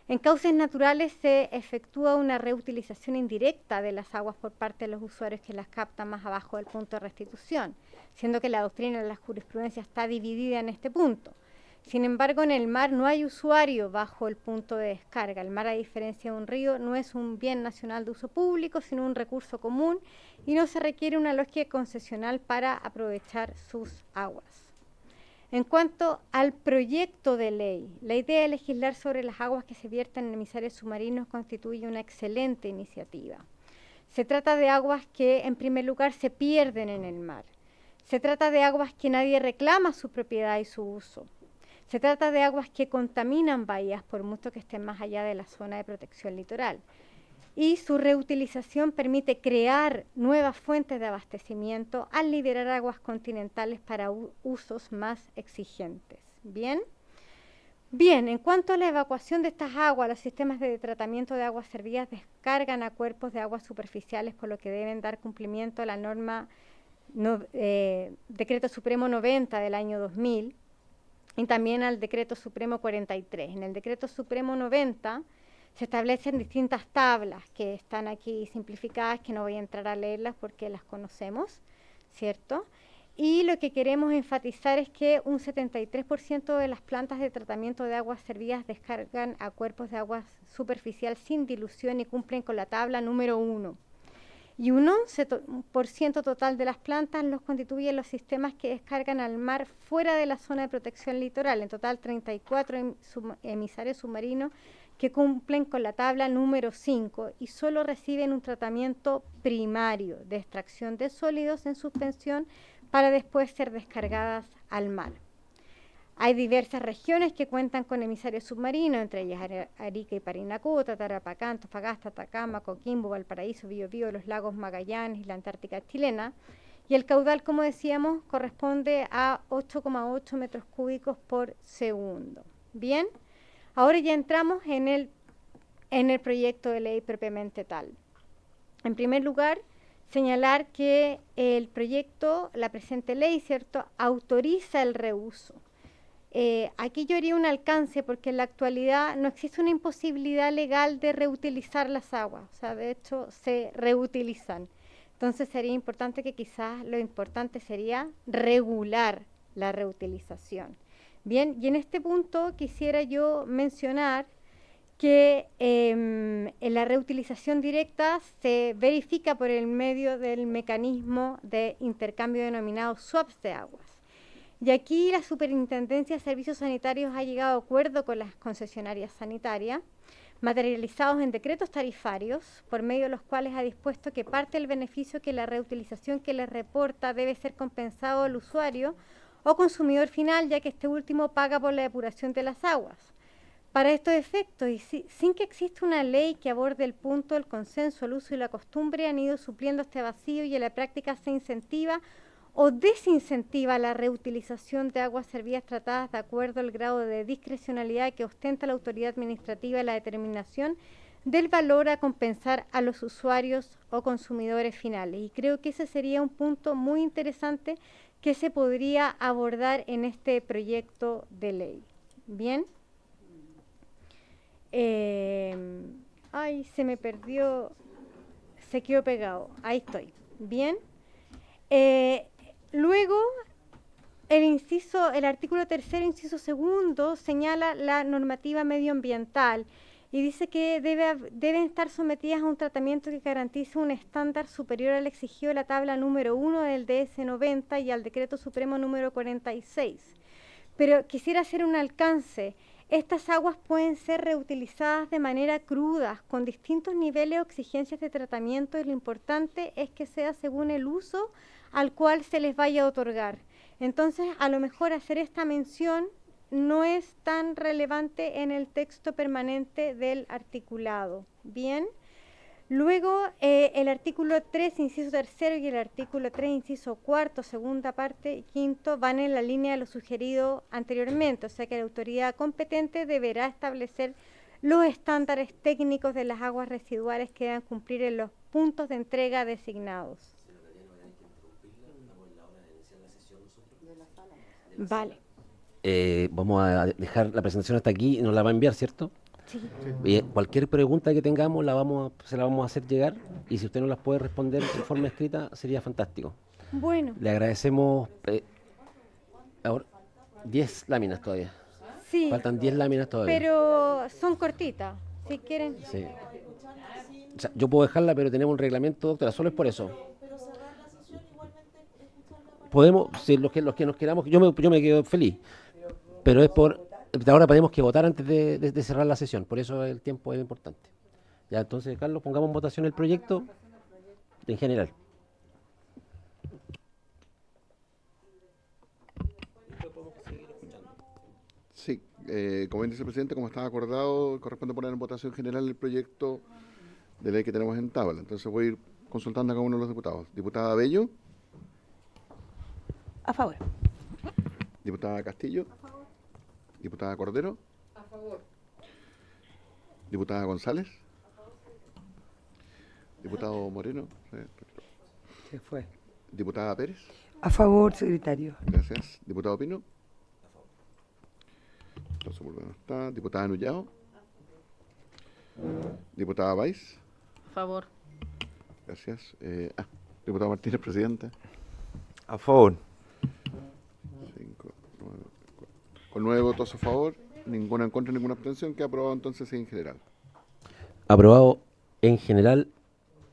En cauces naturales se efectúa una reutilización indirecta de las aguas por parte de los usuarios que las captan más abajo del punto de restitución, siendo que la doctrina de la jurisprudencia está dividida en este punto. Sin embargo, en el mar no hay usuario bajo el punto de descarga. El mar, a diferencia de un río, no es un bien nacional de uso público, sino un recurso común, y no se requiere una lógica concesional para aprovechar sus aguas. En cuanto al proyecto de ley, la idea de legislar sobre las aguas que se vierten en emisarios submarinos constituye una excelente iniciativa. Se trata de aguas que, en primer lugar, se pierden en el mar. Se trata de aguas que nadie reclama su propiedad y su uso. Se trata de aguas que contaminan bahías, por mucho que estén más allá de la zona de protección litoral. Y su reutilización permite crear nuevas fuentes de abastecimiento al liberar aguas continentales para usos más exigentes. Bien, en cuanto a la evacuación de estas aguas, los sistemas de tratamiento de aguas servidas descargan a cuerpos de aguas superficiales, por lo que deben dar cumplimiento a la norma Decreto Supremo 90 del año 2000, y también al Decreto Supremo 43. En el Decreto Supremo 90 se establecen distintas tablas que están aquí simplificadas, que no voy a entrar a leerlas porque las conocemos, ¿cierto? Y lo que queremos enfatizar es que un 73% de las plantas de tratamiento de aguas servidas descargan a cuerpos de agua superficial sin dilución y cumplen con la tabla número 1. Y un 11% total de las plantas los constituyen los sistemas que descargan al mar fuera de la zona de protección litoral. En total, 34 emisarios submarinos que cumplen con la tabla número 5 y solo reciben un tratamiento primario de extracción de sólidos en suspensión para después ser descargadas al mar. Hay diversas regiones que cuentan con emisarios submarinos, entre ellas Arica y Parinacota, Tarapacá, Antofagasta, Atacama, Coquimbo, Valparaíso, Biobío, los lagos Magallanes y la Antártica chilena. Y el caudal, como decíamos, corresponde a 8,8 metros cúbicos por segundo. Bien, ahora ya entramos en el proyecto de ley propiamente tal. En primer lugar, señalar que el proyecto, la presente ley, ¿cierto?, autoriza el reuso. Aquí yo haría un alcance porque en la actualidad no existe una imposibilidad legal de reutilizar las aguas, o sea, de hecho se reutilizan. Entonces sería importante que quizás lo importante sería regular la reutilización. Bien, y en este punto quisiera yo mencionar que en la reutilización directa se verifica por el medio del mecanismo de intercambio denominado swaps de aguas. Y aquí la Superintendencia de Servicios Sanitarios ha llegado a acuerdo con las concesionarias sanitarias, materializados en decretos tarifarios, por medio de los cuales ha dispuesto que parte del beneficio que la reutilización que les reporta debe ser compensado al usuario o consumidor final, ya que este último paga por la depuración de las aguas. Para estos efectos, y sin que exista una ley que aborde el punto del consenso, el uso y la costumbre, han ido supliendo este vacío y en la práctica se incentiva o desincentiva la reutilización de aguas servidas tratadas de acuerdo al grado de discrecionalidad que ostenta la autoridad administrativa en la determinación del valor a compensar a los usuarios o consumidores finales. Y creo que ese sería un punto muy interesante que se podría abordar en este proyecto de ley. Bien. Ay, se me perdió, se quedó pegado. Ahí estoy. Bien. Luego, el artículo 3º, inciso 2, señala la normativa medioambiental y dice que deben estar sometidas a un tratamiento que garantice un estándar superior al exigido de la tabla número 1 del DS 90 y al decreto supremo número 46. Pero quisiera hacer un alcance. Estas aguas pueden ser reutilizadas de manera cruda, con distintos niveles o exigencias de tratamiento, y lo importante es que sea según el uso al cual se les vaya a otorgar. Entonces, a lo mejor hacer esta mención no es tan relevante en el texto permanente del articulado. Bien. Luego, el artículo 3, inciso 3 y el artículo 3, inciso 4, segunda parte y quinto, van en la línea de lo sugerido anteriormente, o sea que la autoridad competente deberá establecer los estándares técnicos de las aguas residuales que deban cumplir en los puntos de entrega designados. Vale. Vamos a dejar la presentación hasta aquí y nos la va a enviar, ¿cierto? Sí. Cualquier pregunta que tengamos se la vamos a hacer llegar, y si usted nos las puede responder en forma escrita sería fantástico. Bueno. Le agradecemos. Ahora, 10 láminas todavía. Sí. Faltan 10 láminas todavía. Pero son cortitas, si quieren. Sí. O sea, yo puedo dejarla, pero tenemos un reglamento, doctora, solo es por eso. Podemos, si los que nos queramos, yo me quedo feliz, pero es por... Ahora tenemos que votar antes de cerrar la sesión, por eso el tiempo es importante. Ya, entonces, Carlos, pongamos en votación el proyecto en general. Sí, como bien dice el presidente, como estaba acordado, corresponde poner en votación general el proyecto de ley que tenemos en tabla. Entonces voy a ir consultando a cada uno de los diputados. Diputada Bello. A favor. Diputada Castillo. A favor. Diputada Cordero. A favor. Diputada González. A favor. Diputado Moreno. Se fue. Diputada Pérez. A favor, secretario. Gracias. Diputado Pino. A favor. Entonces, no está. Diputada Nullao. Diputada Valls. A favor. Gracias. Diputado Martínez, presidente. A favor. 5, 9, 4. Con 9 votos a favor, ninguna en contra, ninguna abstención, queda aprobado entonces en general. Aprobado en general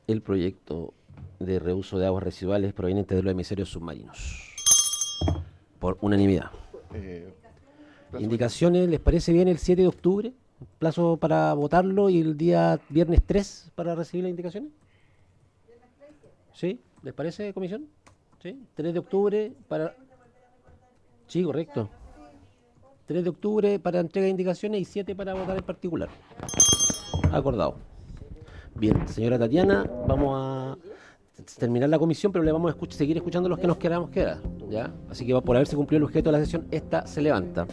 el proyecto de reuso de aguas residuales provenientes de los emisarios submarinos. Por unanimidad. Indicaciones, ¿les parece bien el 7 de octubre? Plazo para votarlo, y el día viernes 3 para recibir las indicaciones. ¿Sí? ¿Les parece, comisión? ¿Sí? 3 de octubre para... Sí, correcto. 3 de octubre para entrega de indicaciones y 7 para votar en particular. Acordado. Bien, señora Tatiana, vamos a terminar la comisión, pero le vamos a seguir escuchando los que nos queramos quedar, ¿ya? Así que por haberse cumplido el objeto de la sesión, esta se levanta.